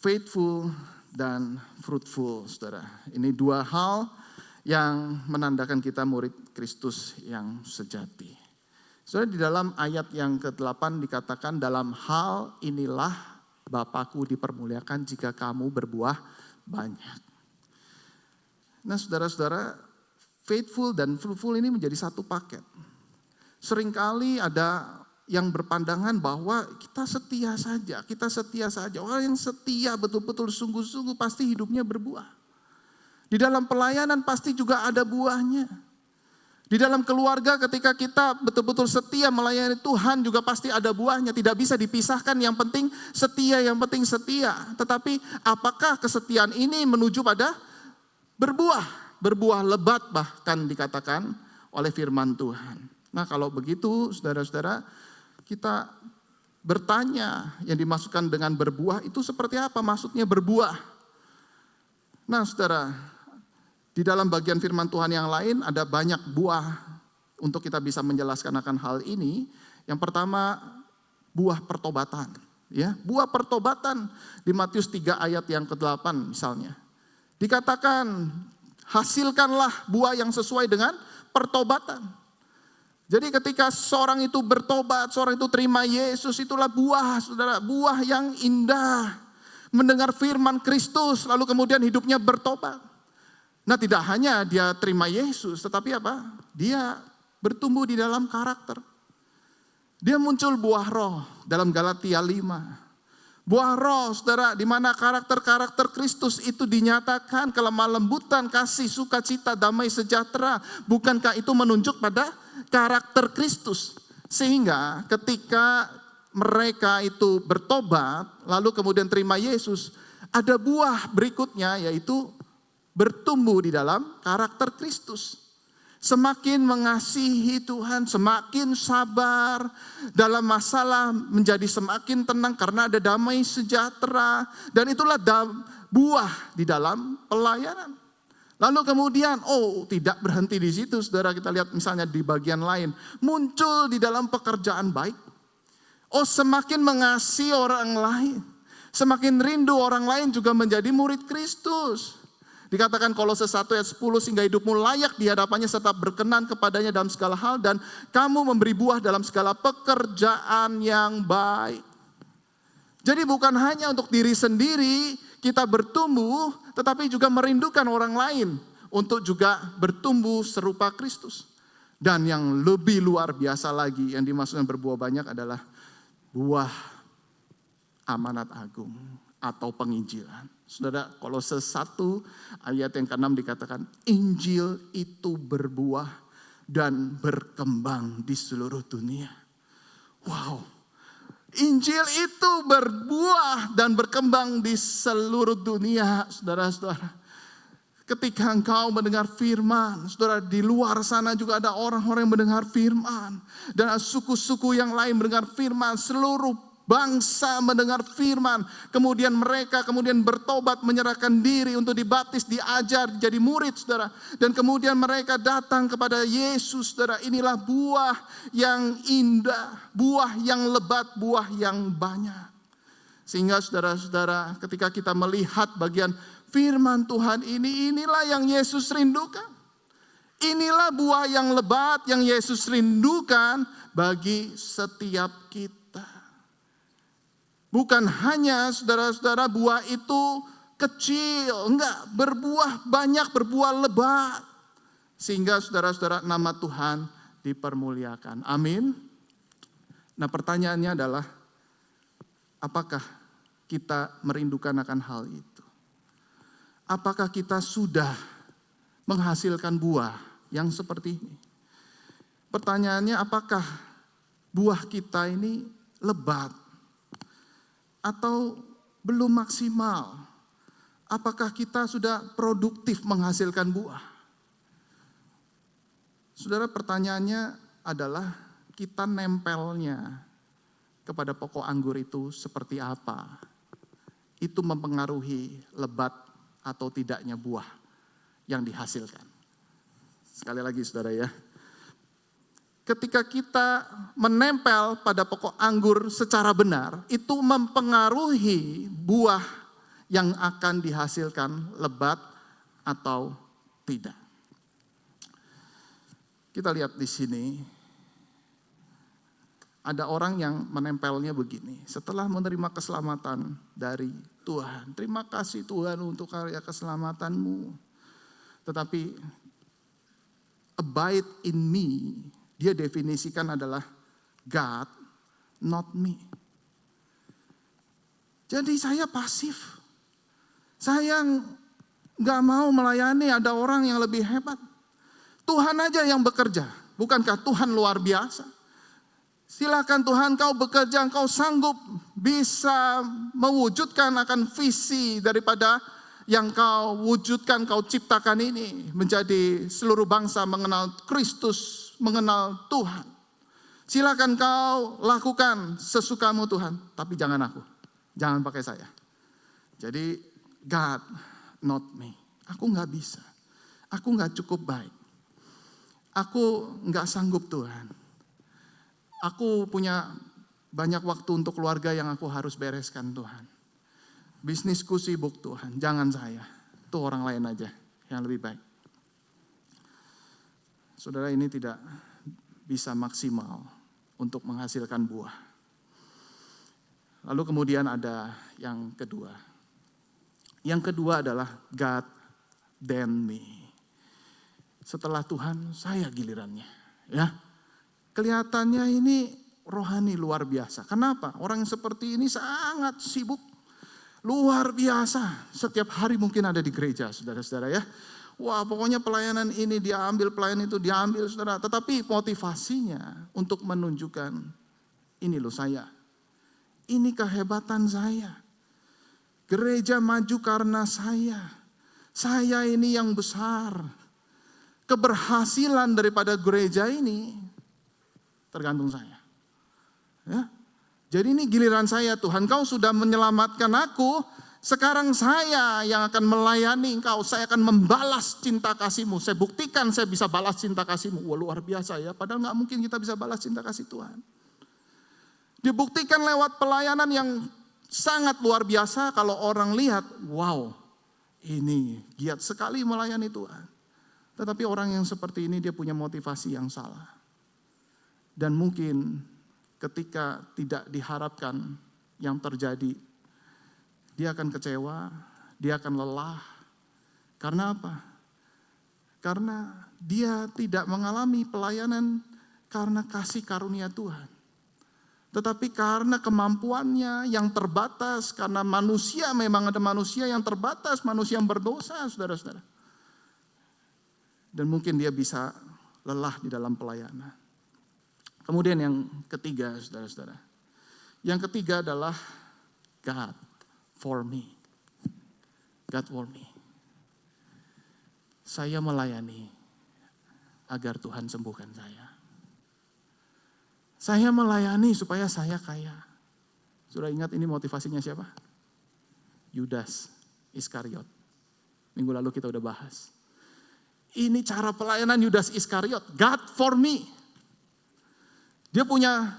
Faithful dan fruitful saudara. Ini dua hal yang menandakan kita murid Kristus yang sejati. Saudara, di dalam ayat yang ke-8 dikatakan dalam hal inilah Bapakku dipermuliakan jika kamu berbuah banyak. Nah saudara-saudara, faithful dan fruitful ini menjadi satu paket. Seringkali ada yang berpandangan bahwa kita setia saja. Orang yang setia betul-betul sungguh-sungguh pasti hidupnya berbuah. Di dalam pelayanan pasti juga ada buahnya. Di dalam keluarga ketika kita betul-betul setia melayani Tuhan juga pasti ada buahnya. Tidak bisa dipisahkan, yang penting setia. Tetapi apakah kesetiaan ini menuju pada berbuah? Berbuah lebat bahkan dikatakan oleh firman Tuhan. Nah kalau begitu saudara-saudara, kita bertanya yang dimasukkan dengan berbuah itu seperti apa maksudnya berbuah? Nah saudara, di dalam bagian firman Tuhan yang lain ada banyak buah untuk kita bisa menjelaskan akan hal ini. Yang pertama buah pertobatan. Ya, buah pertobatan di Matius 3 ayat yang ke-8 misalnya. Dikatakan hasilkanlah buah yang sesuai dengan pertobatan. Jadi ketika seorang itu bertobat, seorang itu terima Yesus, itulah buah saudara. Buah yang indah. Mendengar firman Kristus lalu kemudian hidupnya bertobat. Nah tidak hanya dia terima Yesus, tetapi apa? Dia bertumbuh di dalam karakter. Dia muncul buah roh dalam Galatia 5. Buah roh saudara, di mana karakter-karakter Kristus itu dinyatakan, kelemah lembutan, kasih, sukacita, damai sejahtera. Bukankah itu menunjuk pada karakter Kristus? Sehingga ketika mereka itu bertobat, lalu kemudian terima Yesus, ada buah berikutnya yaitu bertumbuh di dalam karakter Kristus. Semakin mengasihi Tuhan, semakin sabar dalam masalah, menjadi semakin tenang karena ada damai sejahtera. Dan itulah buah di dalam pelayanan. Lalu kemudian, tidak berhenti di situ saudara, kita lihat misalnya di bagian lain. Muncul di dalam pekerjaan baik. Semakin mengasihi orang lain. Semakin rindu orang lain juga menjadi murid Kristus. Dikatakan Kolose 1 ayat 10, sehingga hidupmu layak di hadapannya serta berkenan kepadanya dalam segala hal, dan kamu memberi buah dalam segala pekerjaan yang baik. Jadi bukan hanya untuk diri sendiri kita bertumbuh, tetapi juga merindukan orang lain untuk juga bertumbuh serupa Kristus. Dan yang lebih luar biasa lagi yang dimaksudkan berbuah banyak adalah buah amanat agung atau penginjilan. Saudara, Kolose 1 ayat yang ke-6 dikatakan Injil itu berbuah dan berkembang di seluruh dunia. Wow, Injil itu berbuah dan berkembang di seluruh dunia, saudara-saudara. Ketika engkau mendengar firman, saudara, di luar sana juga ada orang-orang yang mendengar firman. Dan suku-suku yang lain mendengar firman, seluruh bangsa mendengar firman. Kemudian mereka bertobat, menyerahkan diri untuk dibaptis, diajar, jadi murid, saudara. Dan kemudian mereka datang kepada Yesus, saudara. Inilah buah yang indah, buah yang lebat, buah yang banyak. Sehingga saudara-saudara, ketika kita melihat bagian firman Tuhan ini, inilah yang Yesus rindukan. Inilah buah yang lebat yang Yesus rindukan bagi setiap kita. Bukan hanya saudara-saudara buah itu kecil, enggak, berbuah banyak, berbuah lebat. Sehingga saudara-saudara nama Tuhan dipermuliakan. Amin. Nah, pertanyaannya adalah apakah kita merindukan akan hal itu? Apakah kita sudah menghasilkan buah yang seperti ini? Pertanyaannya, apakah buah kita ini lebat atau belum maksimal? Apakah kita sudah produktif menghasilkan buah? Saudara, pertanyaannya adalah kita nempelnya kepada pokok anggur itu seperti apa? Itu mempengaruhi lebat atau tidaknya buah yang dihasilkan. Sekali lagi saudara ya. Ketika kita menempel pada pokok anggur secara benar, itu mempengaruhi buah yang akan dihasilkan lebat atau tidak. Kita lihat di sini. Ada orang yang menempelnya begini. Setelah menerima keselamatan dari Tuhan. Terima kasih Tuhan untuk karya keselamatanmu. Tetapi abide in me, dia definisikan adalah God, not me. Jadi saya pasif. Saya gak mau melayani, ada orang yang lebih hebat. Tuhan aja yang bekerja. Bukankah Tuhan luar biasa? Silakan Tuhan, kau bekerja, kau sanggup bisa mewujudkan akan visi daripada yang kau wujudkan, kau ciptakan ini. Menjadi seluruh bangsa mengenal Kristus, mengenal Tuhan. Silakan kau lakukan sesukamu Tuhan, tapi jangan aku. Jangan pakai saya. Jadi God, not me. Aku gak bisa. Aku gak cukup baik. Aku gak sanggup Tuhan. Aku punya banyak waktu untuk keluarga yang aku harus bereskan Tuhan. Bisnisku sibuk Tuhan, jangan saya. Itu orang lain aja yang lebih baik. Saudara, ini tidak bisa maksimal untuk menghasilkan buah. Lalu kemudian ada yang kedua. Yang kedua adalah God then me. Setelah Tuhan, saya gilirannya. Ya. Kelihatannya ini rohani luar biasa. Kenapa? Orang yang seperti ini sangat sibuk. Luar biasa. Setiap hari mungkin ada di gereja, saudara-saudara ya. Wah, pokoknya pelayanan ini diambil, pelayanan itu diambil, saudara. Tetapi motivasinya untuk menunjukkan, ini loh saya. Ini kehebatan saya. Gereja maju karena saya. Saya ini yang besar. Keberhasilan daripada gereja ini tergantung saya. Ya. Jadi ini giliran saya Tuhan. Kau sudah menyelamatkan aku. Sekarang saya yang akan melayani engkau. Saya akan membalas cinta kasih-Mu. Saya buktikan saya bisa balas cinta kasih-Mu. Wah, luar biasa ya. Padahal gak mungkin kita bisa balas cinta kasih Tuhan. Dibuktikan lewat pelayanan yang sangat luar biasa. Kalau orang lihat, wow, ini giat sekali melayani Tuhan. Tetapi orang yang seperti ini dia punya motivasi yang salah. Dan mungkin ketika tidak diharapkan yang terjadi, dia akan kecewa, dia akan lelah. Karena apa? Karena dia tidak mengalami pelayanan karena kasih karunia Tuhan. Tetapi karena kemampuannya yang terbatas, karena manusia memang ada manusia yang terbatas, manusia yang berdosa, saudara-saudara. Dan mungkin dia bisa lelah di dalam pelayanan. Kemudian yang ketiga, saudara-saudara. Yang ketiga adalah God for me. God for me. Saya melayani agar Tuhan sembuhkan saya. Saya melayani supaya saya kaya. Sudah ingat ini motivasinya siapa? Yudas Iskariot. Minggu lalu kita udah bahas. Ini cara pelayanan Yudas Iskariot. God for me. Dia punya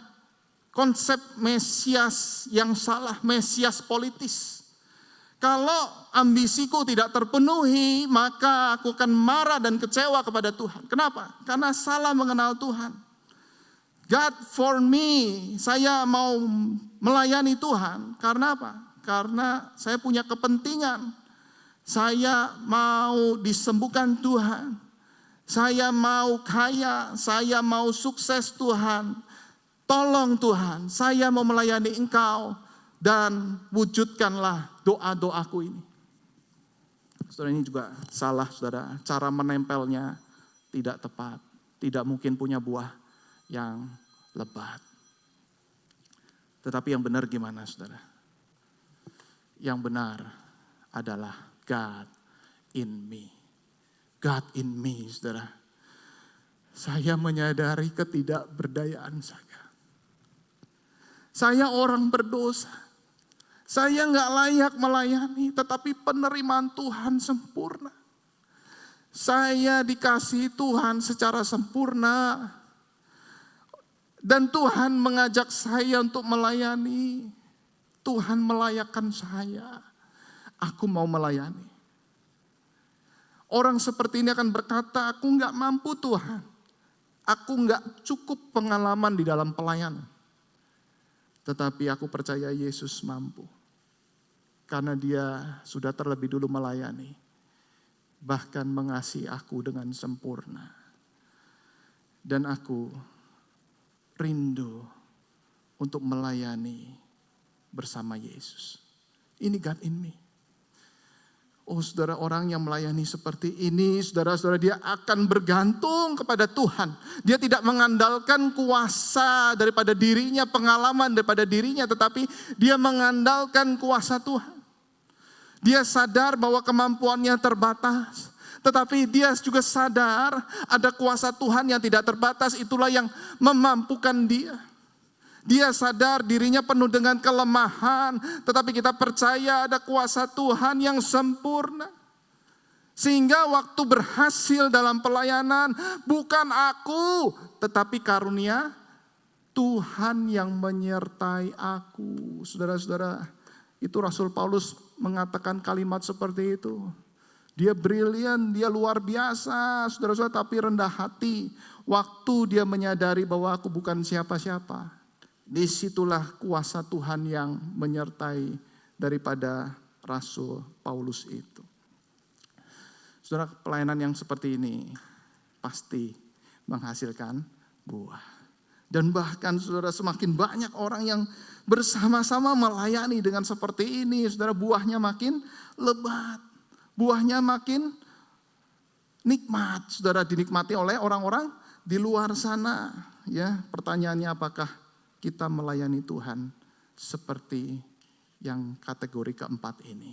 konsep Mesias yang salah. Mesias politis. Kalau ambisiku tidak terpenuhi, maka aku akan marah dan kecewa kepada Tuhan. Kenapa? Karena salah mengenal Tuhan. God for me, saya mau melayani Tuhan. Karena apa? Karena saya punya kepentingan. Saya mau disembuhkan Tuhan. Saya mau kaya, saya mau sukses Tuhan. Tolong Tuhan, saya mau melayani Engkau. Dan wujudkanlah doa-doaku ini. Saudara, ini juga salah, saudara. Cara menempelnya tidak tepat. Tidak mungkin punya buah yang lebat. Tetapi yang benar gimana, saudara? Yang benar adalah God in me. God in me, saudara. Saya menyadari ketidakberdayaan saya. Saya orang berdosa. Saya gak layak melayani, tetapi penerimaan Tuhan sempurna. Saya dikasihi Tuhan secara sempurna. Dan Tuhan mengajak saya untuk melayani. Tuhan melayakkan saya. Aku mau melayani. Orang seperti ini akan berkata, aku gak mampu Tuhan. Aku gak cukup pengalaman di dalam pelayanan. Tetapi aku percaya Yesus mampu. Karena dia sudah terlebih dulu melayani. Bahkan mengasihi aku dengan sempurna. Dan aku rindu untuk melayani bersama Yesus. Ini God in me. Oh saudara, orang yang melayani seperti ini, saudara-saudara, dia akan bergantung kepada Tuhan. Dia tidak mengandalkan kuasa daripada dirinya, pengalaman daripada dirinya, tetapi dia mengandalkan kuasa Tuhan. Dia sadar bahwa kemampuannya terbatas. Tetapi dia juga sadar ada kuasa Tuhan yang tidak terbatas. Itulah yang memampukan dia. Dia sadar dirinya penuh dengan kelemahan. Tetapi kita percaya ada kuasa Tuhan yang sempurna. Sehingga waktu berhasil dalam pelayanan bukan aku, tetapi karunia Tuhan yang menyertai aku. Saudara-saudara, itu Rasul Paulus mengatakan kalimat seperti itu. Dia brilian, dia luar biasa, saudara-saudara, tapi rendah hati. Waktu dia menyadari bahwa aku bukan siapa-siapa. Disitulah kuasa Tuhan yang menyertai daripada Rasul Paulus itu. Saudara, pelayanan yang seperti ini pasti menghasilkan buah. Dan bahkan saudara, semakin banyak orang yang bersama-sama melayani dengan seperti ini, saudara, buahnya makin lebat. Buahnya makin nikmat, saudara, dinikmati oleh orang-orang di luar sana. Ya, pertanyaannya, apakah kita melayani Tuhan seperti yang kategori keempat ini?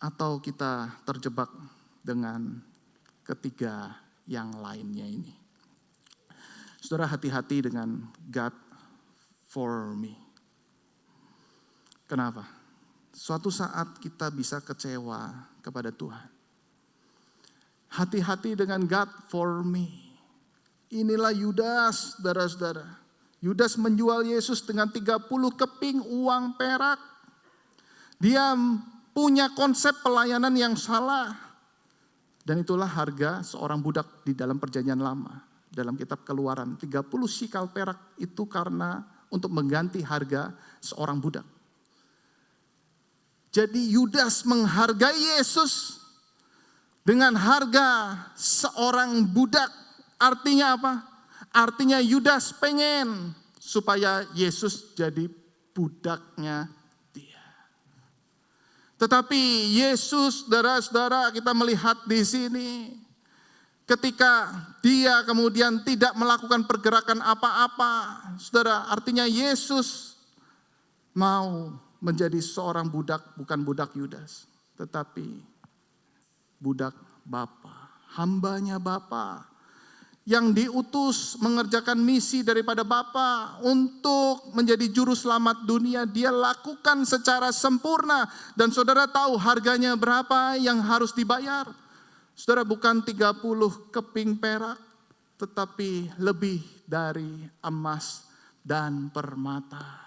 Atau kita terjebak dengan ketiga yang lainnya ini? Saudara, hati-hati dengan God for me. Kenapa? Suatu saat kita bisa kecewa kepada Tuhan. Hati-hati dengan God for me. Inilah Yudas, saudara-saudara. Yudas menjual Yesus dengan 30 keping uang perak. Dia punya konsep pelayanan yang salah. Dan itulah harga seorang budak di dalam perjanjian lama. Dalam kitab Keluaran, 30 sikal perak itu karena untuk mengganti harga seorang budak. Jadi Yudas menghargai Yesus dengan harga seorang budak. Artinya apa? Artinya Yudas pengen supaya Yesus jadi budaknya dia. Tetapi Yesus, saudara-saudara, kita melihat di sini, ketika dia kemudian tidak melakukan pergerakan apa-apa, saudara, artinya Yesus mau menjadi seorang budak, bukan budak Yudas, tetapi budak Bapa, hambanya Bapa, yang diutus mengerjakan misi daripada Bapa untuk menjadi juru selamat dunia. Dia lakukan secara sempurna. Dan saudara tahu harganya berapa yang harus dibayar. Saudara, bukan 30 keping perak, tetapi lebih dari emas dan permata.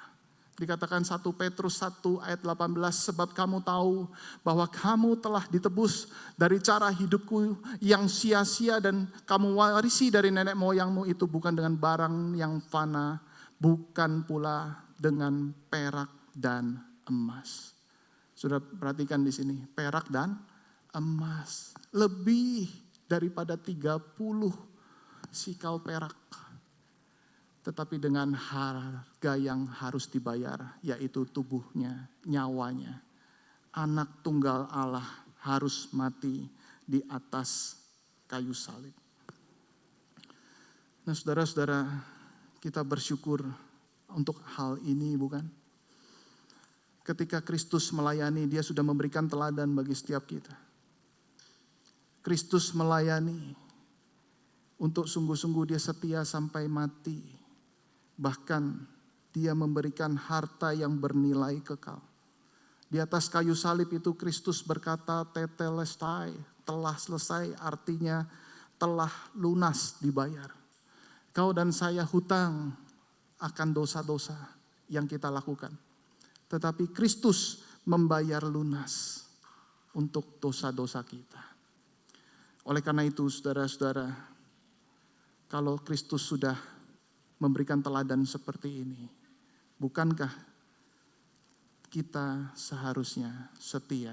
Dikatakan 1 Petrus 1 ayat 18, sebab kamu tahu bahwa kamu telah ditebus dari cara hidupku yang sia-sia dan kamu warisi dari nenek moyangmu itu bukan dengan barang yang fana, bukan pula dengan perak dan emas. Sudah perhatikan di sini, perak dan emas. Lebih daripada 30 sikal perak. Tetapi dengan harga yang harus dibayar, yaitu tubuhnya, nyawanya. Anak tunggal Allah harus mati di atas kayu salib. Nah, saudara-saudara, kita bersyukur untuk hal ini, bukan? Ketika Kristus melayani, dia sudah memberikan teladan bagi setiap kita. Kristus melayani untuk sungguh-sungguh dia setia sampai mati. Bahkan dia memberikan harta yang bernilai kekal. Di atas kayu salib itu Kristus berkata tetelestai, telah selesai, artinya telah lunas dibayar. Kau dan saya hutang akan dosa-dosa yang kita lakukan. Tetapi Kristus membayar lunas untuk dosa-dosa kita. Oleh karena itu saudara-saudara, kalau Kristus sudah memberikan teladan seperti ini, bukankah kita seharusnya setia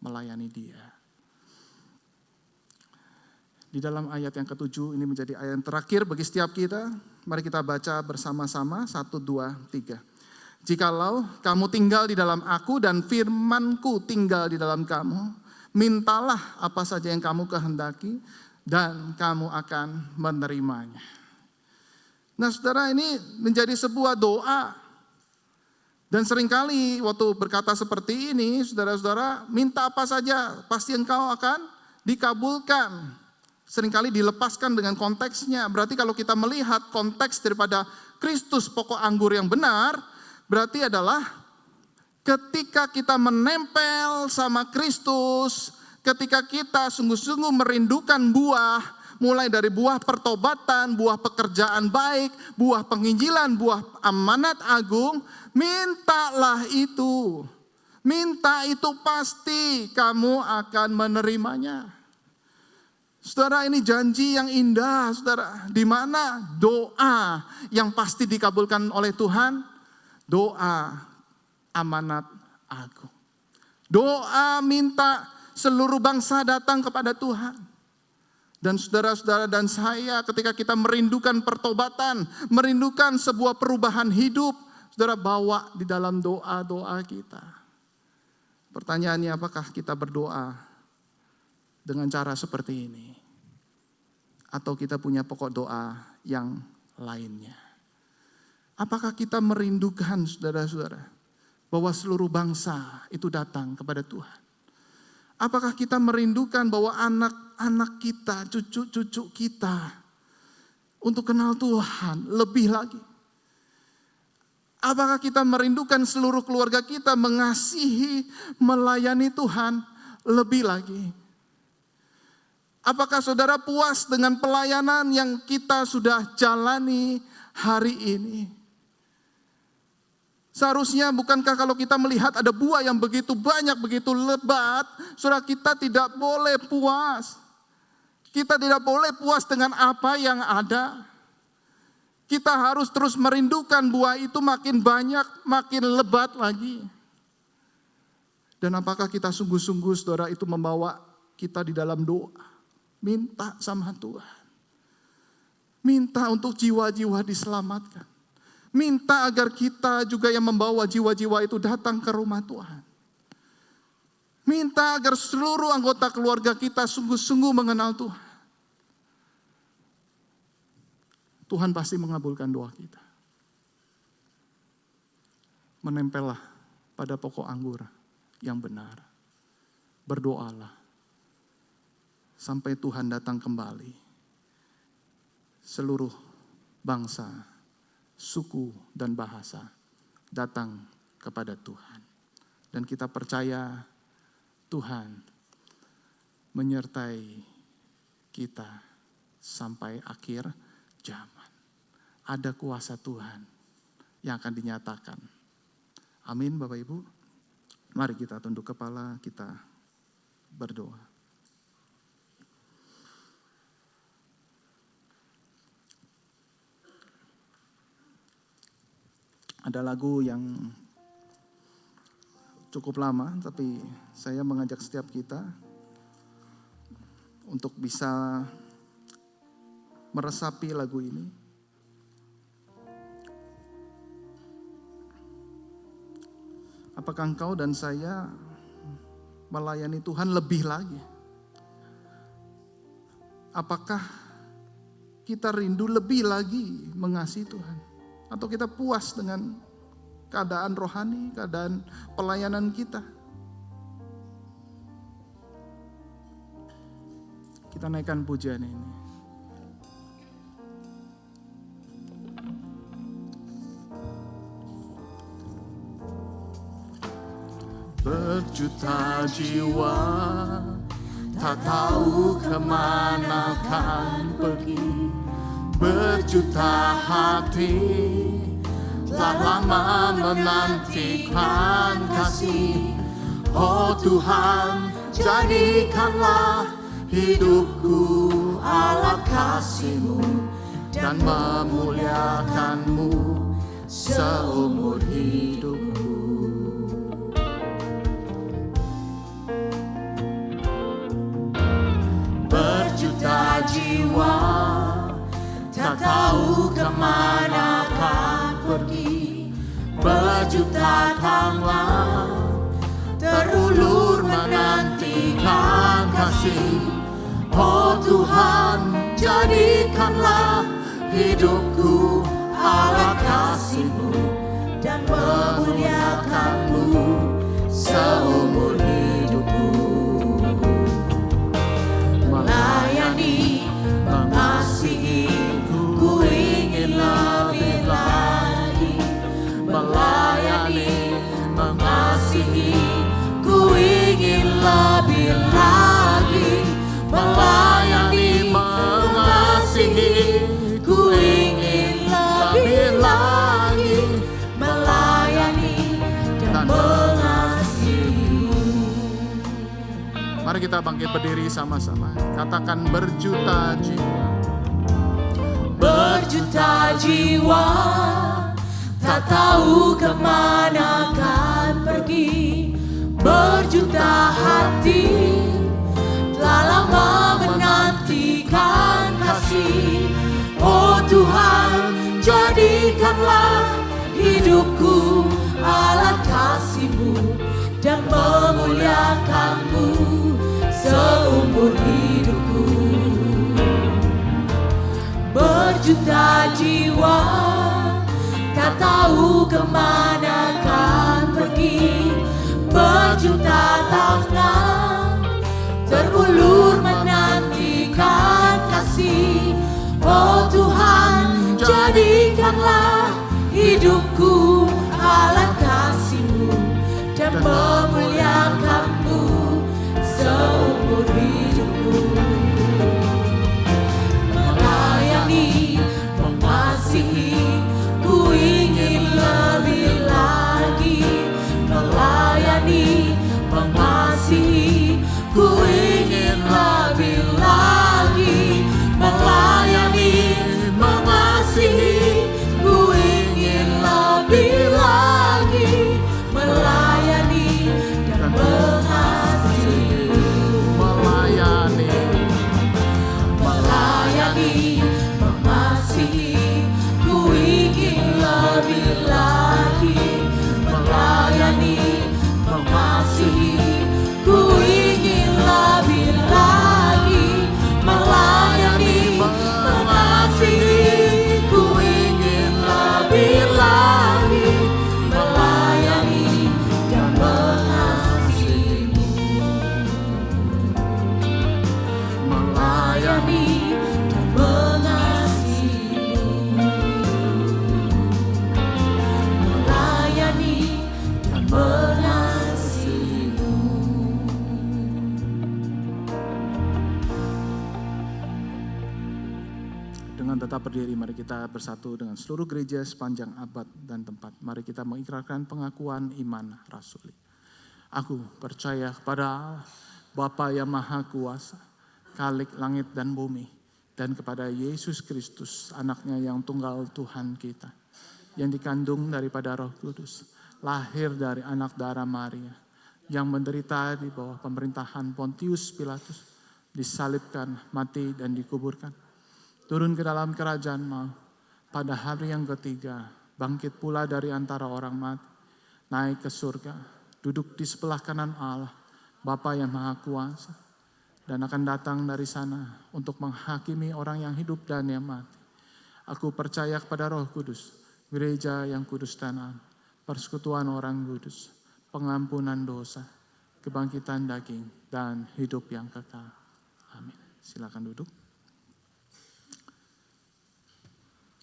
melayani Dia? Di dalam ayat yang ke-7 ini menjadi ayat yang terakhir bagi setiap kita. Mari kita baca bersama-sama 1, 2, 3. Jikalau kamu tinggal di dalam aku dan firmanku tinggal di dalam kamu, mintalah apa saja yang kamu kehendaki dan kamu akan menerimanya. Nah, saudara, ini menjadi sebuah doa. Dan seringkali waktu berkata seperti ini, saudara-saudara, minta apa saja, pasti engkau akan dikabulkan. Seringkali dilepaskan dengan konteksnya. Berarti kalau kita melihat konteks daripada Kristus pokok anggur yang benar, berarti adalah ketika kita menempel sama Kristus, ketika kita sungguh-sungguh merindukan buah, mulai dari buah pertobatan, buah pekerjaan baik, buah penginjilan, buah amanat agung, mintalah itu. Minta itu pasti kamu akan menerimanya. Saudara, ini janji yang indah, saudara. Di mana doa yang pasti dikabulkan oleh Tuhan? Doa amanat agung. Doa minta seluruh bangsa datang kepada Tuhan. Dan saudara-saudara dan saya ketika kita merindukan pertobatan, merindukan sebuah perubahan hidup, saudara bawa di dalam doa-doa kita. Pertanyaannya, apakah kita berdoa dengan cara seperti ini? Atau kita punya pokok doa yang lainnya? Apakah kita merindukan saudara-saudara bahwa seluruh bangsa itu datang kepada Tuhan? Apakah kita merindukan bahwa anak-anak kita, cucu-cucu kita untuk kenal Tuhan lebih lagi? Apakah kita merindukan seluruh keluarga kita mengasihi, melayani Tuhan lebih lagi? Apakah saudara puas dengan pelayanan yang kita sudah jalani hari ini? Seharusnya bukankah kalau kita melihat ada buah yang begitu banyak, begitu lebat, saudara, kita tidak boleh puas. Kita tidak boleh puas dengan apa yang ada. Kita harus terus merindukan buah itu makin banyak, makin lebat lagi. Dan apakah kita sungguh-sungguh, saudara, itu membawa kita di dalam doa. Minta sama Tuhan. Minta untuk jiwa-jiwa diselamatkan. Minta agar kita juga yang membawa jiwa-jiwa itu datang ke rumah Tuhan. Minta agar seluruh anggota keluarga kita sungguh-sungguh mengenal Tuhan. Tuhan pasti mengabulkan doa kita. Menempellah pada pokok anggur yang benar. Berdoalah sampai Tuhan datang kembali. Seluruh bangsa, suku dan bahasa datang kepada Tuhan. Dan kita percaya Tuhan menyertai kita sampai akhir zaman. Ada kuasa Tuhan yang akan dinyatakan. Amin Bapak Ibu. Mari kita tunduk kepala, kita berdoa. Ada lagu yang cukup lama, tapi saya mengajak setiap kita untuk bisa meresapi lagu ini. Apakah engkau dan saya melayani Tuhan lebih lagi? Apakah kita rindu lebih lagi mengasihi Tuhan? Atau kita puas dengan keadaan rohani, keadaan pelayanan kita? Kita naikkan pujian ini. Berjuta jiwa tak tahu kemana kan pergi. Berjuta hati telah lama menantikan kasih. Oh Tuhan, jadikanlah hidupku alat kasih-Mu dan memuliakan-Mu seumur hidupku. Berjuta jiwa tak tahu kemana kan pergi. Berjuta tangan terulur menantikan kasih. Oh Tuhan, jadikanlah hidupku alat kasih-Mu dan memuliakan-Mu seumur hidupku. Melayani, mengasihi, ku ingin lebih lagi. Melayani, mengasihi, ku ingin lebih lagi. Melayani, mengasihi, ku ingin lebih lagi. Melayani dan mengasihi. Mari kita bangkit berdiri sama-sama. Katakan berjuta jiwa. Berjuta jiwa tak tahu kemana kan pergi. Berjuta hati telah lama menantikan kasih. Oh Tuhan, jadikanlah hidupku alat kasih-Mu dan memuliakan-Mu seumur hidupku. Berjuta jiwa tak tahu kemana kan pergi. Berjuta tangan terulur menantikan kasih. Oh Tuhan, jadikanlah hidupku alat kasih-Mu dan memuliakan-Mu seumur hidupku. Melayani, mengasihi, ku ingin lebih lagi. mengasihi, ku ingin lebih lagi melayani, mengasihi, ku ingin lebih lagi melayani dan mengasihimu, melayani dan mengasihimu, melayani dan mengasihimu. Dengan tetap berdiri, mari kita bersatu dengan seluruh gereja sepanjang abad dan tempat. Mari kita mengikrarkan pengakuan iman rasuli. Aku percaya kepada Allah, Bapa yang Maha Kuasa, Khalik langit dan bumi, dan kepada Yesus Kristus, anaknya yang tunggal Tuhan kita, yang dikandung daripada Roh Kudus, lahir dari anak darah Maria, yang menderita di bawah pemerintahan Pontius Pilatus, disalibkan, mati dan dikuburkan, turun ke dalam kerajaan maut, pada hari yang ketiga, bangkit pula dari antara orang mati, naik ke surga, duduk di sebelah kanan Allah, Bapa yang Maha Kuasa, dan akan datang dari sana untuk menghakimi orang yang hidup dan yang mati. Aku percaya kepada Roh Kudus, gereja yang kudus dan am, persekutuan orang kudus, pengampunan dosa, kebangkitan daging, dan hidup yang kekal. Amin. Silakan duduk.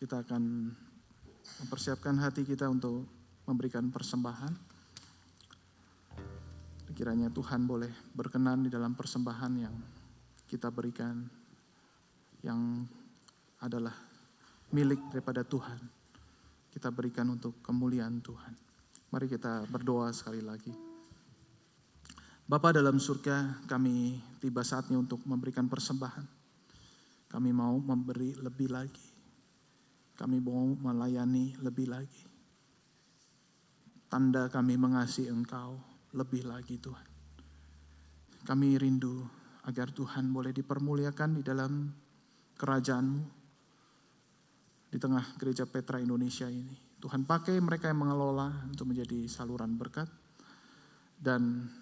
Kita akan mempersiapkan hati kita untuk memberikan persembahan. Kiranya Tuhan boleh berkenan di dalam persembahan yang kita berikan, yang adalah milik daripada Tuhan. Kita berikan untuk kemuliaan Tuhan. Mari kita berdoa sekali lagi. Bapa dalam surga, kami tiba saatnya untuk memberikan persembahan. Kami mau memberi lebih lagi. Kami mau melayani lebih lagi. Tanda kami mengasihi Engkau lebih lagi Tuhan. Kami rindu agar Tuhan boleh dipermuliakan di dalam kerajaan-Mu. Di tengah gereja Petra Indonesia ini. Tuhan pakai mereka yang mengelola untuk menjadi saluran berkat. Dan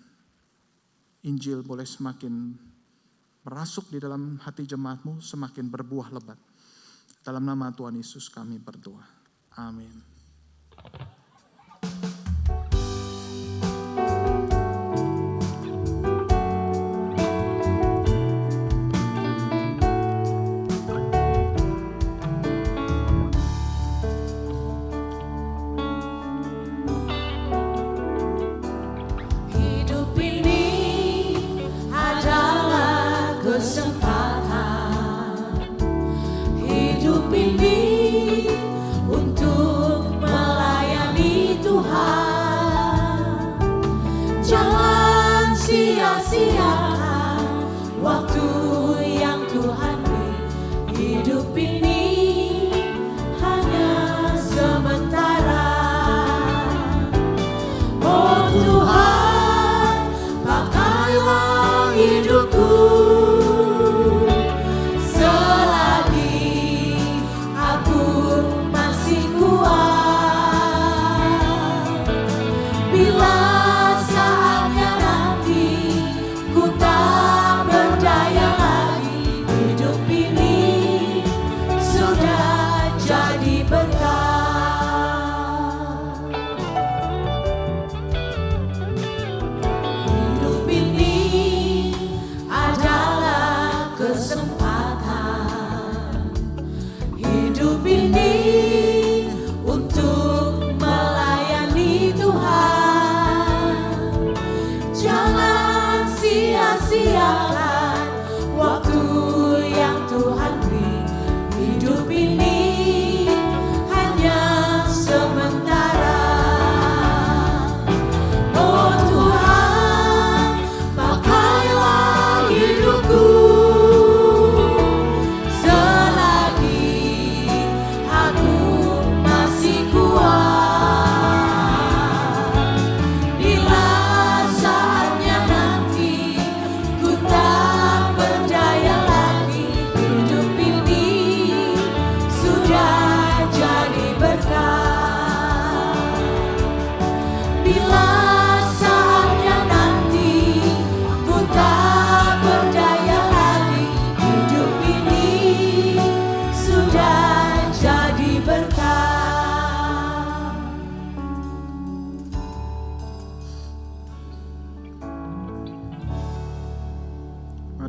Injil boleh semakin merasuk di dalam hati jemaat-Mu, semakin berbuah lebat. Dalam nama Tuhan Yesus kami berdoa. Amin. Hidup ini adalah kesempatan. Hidup ini untuk melayani Tuhan. Jangan sia-siakan waktu yang Tuhan beri. Hidup ini hanya sementara. Oh Tuhan, pakailah hidupku selagi aku masih kuat. Bila saatnya nanti ku tak berdaya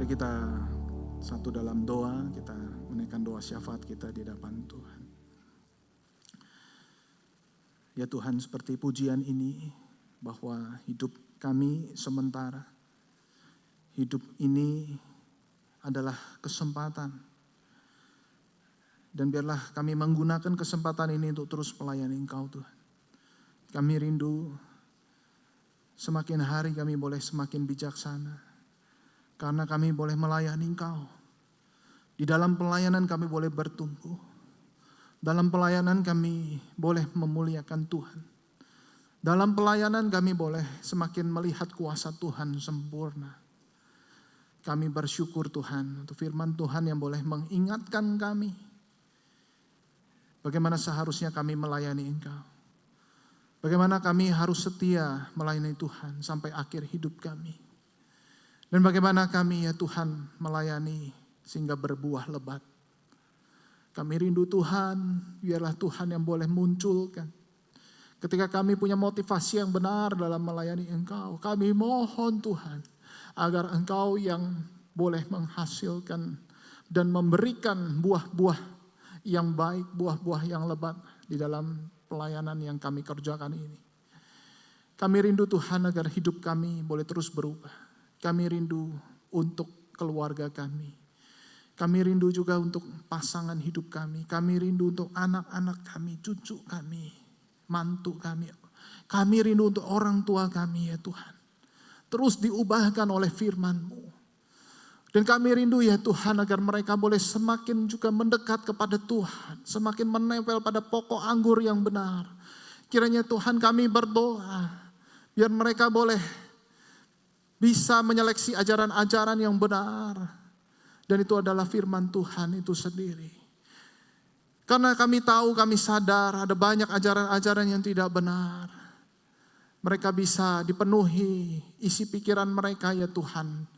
Mari kita satu dalam doa, kita menaikkan doa syafaat kita di hadapan Tuhan. Ya Tuhan, seperti pujian ini, bahwa hidup kami sementara, hidup ini adalah kesempatan. Dan biarlah kami menggunakan kesempatan ini untuk terus melayani Engkau Tuhan. Kami rindu semakin hari kami boleh semakin bijaksana. Karena kami boleh melayani Engkau. Di dalam pelayanan kami boleh bertumbuh. Dalam pelayanan kami boleh memuliakan Tuhan. Dalam pelayanan kami boleh semakin melihat kuasa Tuhan sempurna. Kami bersyukur Tuhan untuk firman Tuhan yang boleh mengingatkan kami bagaimana seharusnya kami melayani Engkau. Bagaimana kami harus setia melayani Tuhan sampai akhir hidup kami. Dan bagaimana kami ya Tuhan melayani sehingga berbuah lebat. Kami rindu Tuhan, biarlah Tuhan yang boleh munculkan. Ketika kami punya motivasi yang benar dalam melayani Engkau, kami mohon Tuhan agar Engkau yang boleh menghasilkan dan memberikan buah-buah yang baik, buah-buah yang lebat di dalam pelayanan yang kami kerjakan ini. Kami rindu Tuhan agar hidup kami boleh terus berubah. Kami rindu untuk keluarga kami. Kami rindu juga untuk pasangan hidup kami. Kami rindu untuk anak-anak kami, cucu kami, mantu kami. Kami rindu untuk orang tua kami ya Tuhan. Terus diubahkan oleh firman-Mu. Dan kami rindu ya Tuhan agar mereka boleh semakin juga mendekat kepada Tuhan. Semakin menempel pada pokok anggur yang benar. Kiranya Tuhan kami berdoa. Biar mereka boleh bisa menyeleksi ajaran-ajaran yang benar. Dan itu adalah firman Tuhan itu sendiri. Karena kami tahu, kami sadar ada banyak ajaran-ajaran yang tidak benar. Mereka bisa dipenuhi isi pikiran mereka ya Tuhan.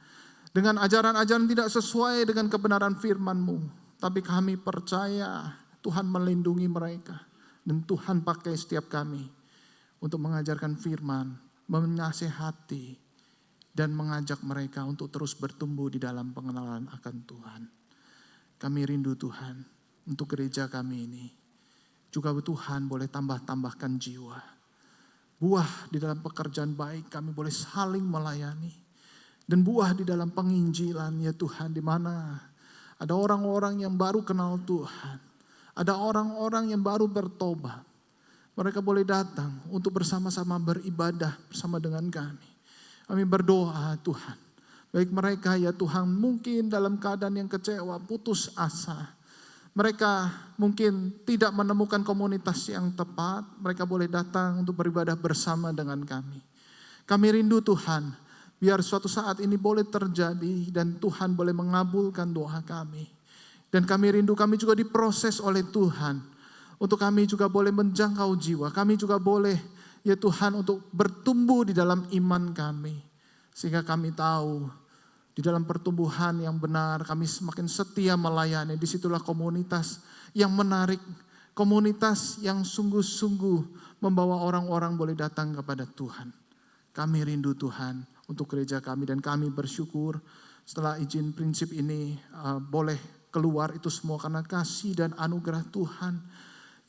Dengan ajaran-ajaran tidak sesuai dengan kebenaran firman-Mu. Tapi kami percaya Tuhan melindungi mereka. Dan Tuhan pakai setiap kami untuk mengajarkan firman, menasihati, dan mengajak mereka untuk terus bertumbuh di dalam pengenalan akan Tuhan. Kami rindu Tuhan untuk gereja kami ini. Juga Tuhan boleh tambahkan jiwa. Buah di dalam pekerjaan baik kami boleh saling melayani. Dan buah di dalam penginjilan ya Tuhan, di mana ada orang-orang yang baru kenal Tuhan. Ada orang-orang yang baru bertobat. Mereka boleh datang untuk bersama-sama beribadah bersama dengan kami. Kami berdoa Tuhan, baik mereka ya Tuhan mungkin dalam keadaan yang kecewa, putus asa. Mereka mungkin tidak menemukan komunitas yang tepat, mereka boleh datang untuk beribadah bersama dengan kami. Kami rindu Tuhan, biar suatu saat ini boleh terjadi dan Tuhan boleh mengabulkan doa kami. Dan kami rindu kami juga diproses oleh Tuhan, untuk kami juga boleh menjangkau jiwa, kami juga boleh ya Tuhan untuk bertumbuh di dalam iman kami. Sehingga kami tahu di dalam pertumbuhan yang benar kami semakin setia melayani. Disitulah komunitas yang menarik. Komunitas yang sungguh-sungguh membawa orang-orang boleh datang kepada Tuhan. Kami rindu Tuhan untuk gereja kami. Dan kami bersyukur setelah izin prinsip ini boleh keluar itu semua karena kasih dan anugerah Tuhan.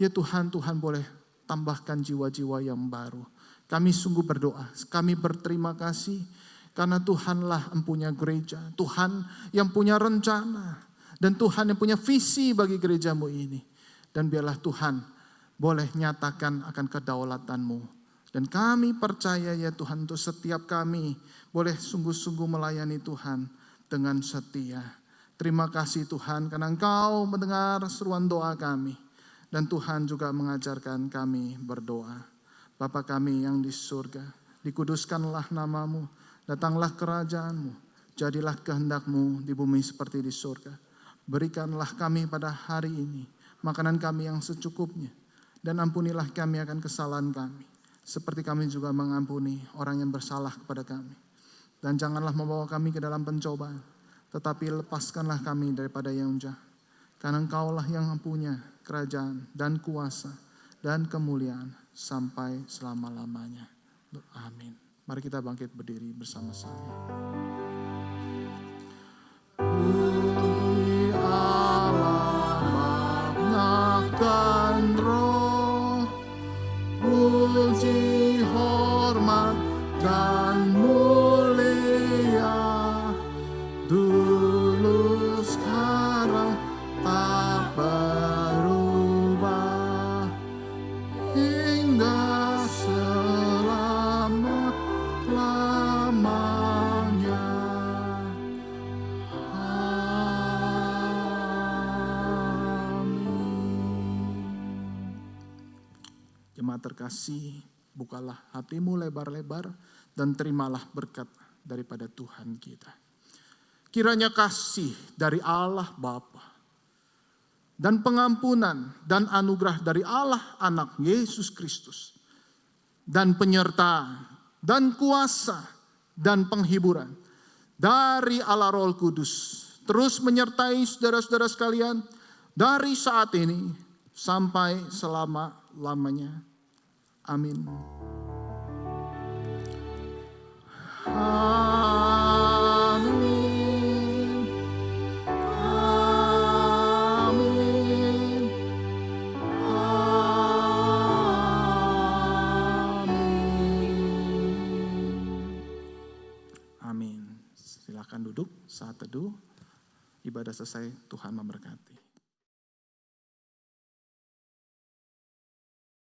Ya Tuhan, Tuhan boleh tambahkan jiwa-jiwa yang baru. Kami sungguh berdoa, kami berterima kasih karena Tuhanlah empunya gereja. Tuhan yang punya rencana dan Tuhan yang punya visi bagi gereja-Mu ini. Dan biarlah Tuhan boleh nyatakan akan kedaulatan-Mu. Dan kami percaya ya Tuhan untuk setiap kami boleh sungguh-sungguh melayani Tuhan dengan setia. Terima kasih Tuhan karena Engkau mendengar seruan doa kami. Dan Tuhan juga mengajarkan kami berdoa. Bapa kami yang di surga, dikuduskanlah nama-Mu, datanglah kerajaan-Mu, jadilah kehendak-Mu di bumi seperti di surga. Berikanlah kami pada hari ini makanan kami yang secukupnya, dan ampunilah kami akan kesalahan kami, seperti kami juga mengampuni orang yang bersalah kepada kami. Dan janganlah membawa kami ke dalam pencobaan, tetapi lepaskanlah kami daripada yang jahat. Karena Engkaulah yang mempunyai kerajaan dan kuasa dan kemuliaan sampai selama-lamanya. Amin. Mari kita bangkit berdiri bersama-sama. Puji Allah Bapa dan Roh, puji hormat dan mulia, dulu sekarang tak berubah, hingga selama-lamanya. Jemaat terkasih, bukalah hatimu lebar-lebar dan terimalah berkat daripada Tuhan kita. Kiranya kasih dari Allah Bapa dan pengampunan dan anugerah dari Allah Anak Yesus Kristus dan penyertaan dan kuasa dan penghiburan dari Allah Roh Kudus terus menyertai saudara-saudara sekalian dari saat ini sampai selama-lamanya. Amin. Amin. Amin. Amin. Silakan duduk saat teduh. Ibadah selesai, Tuhan memberkati.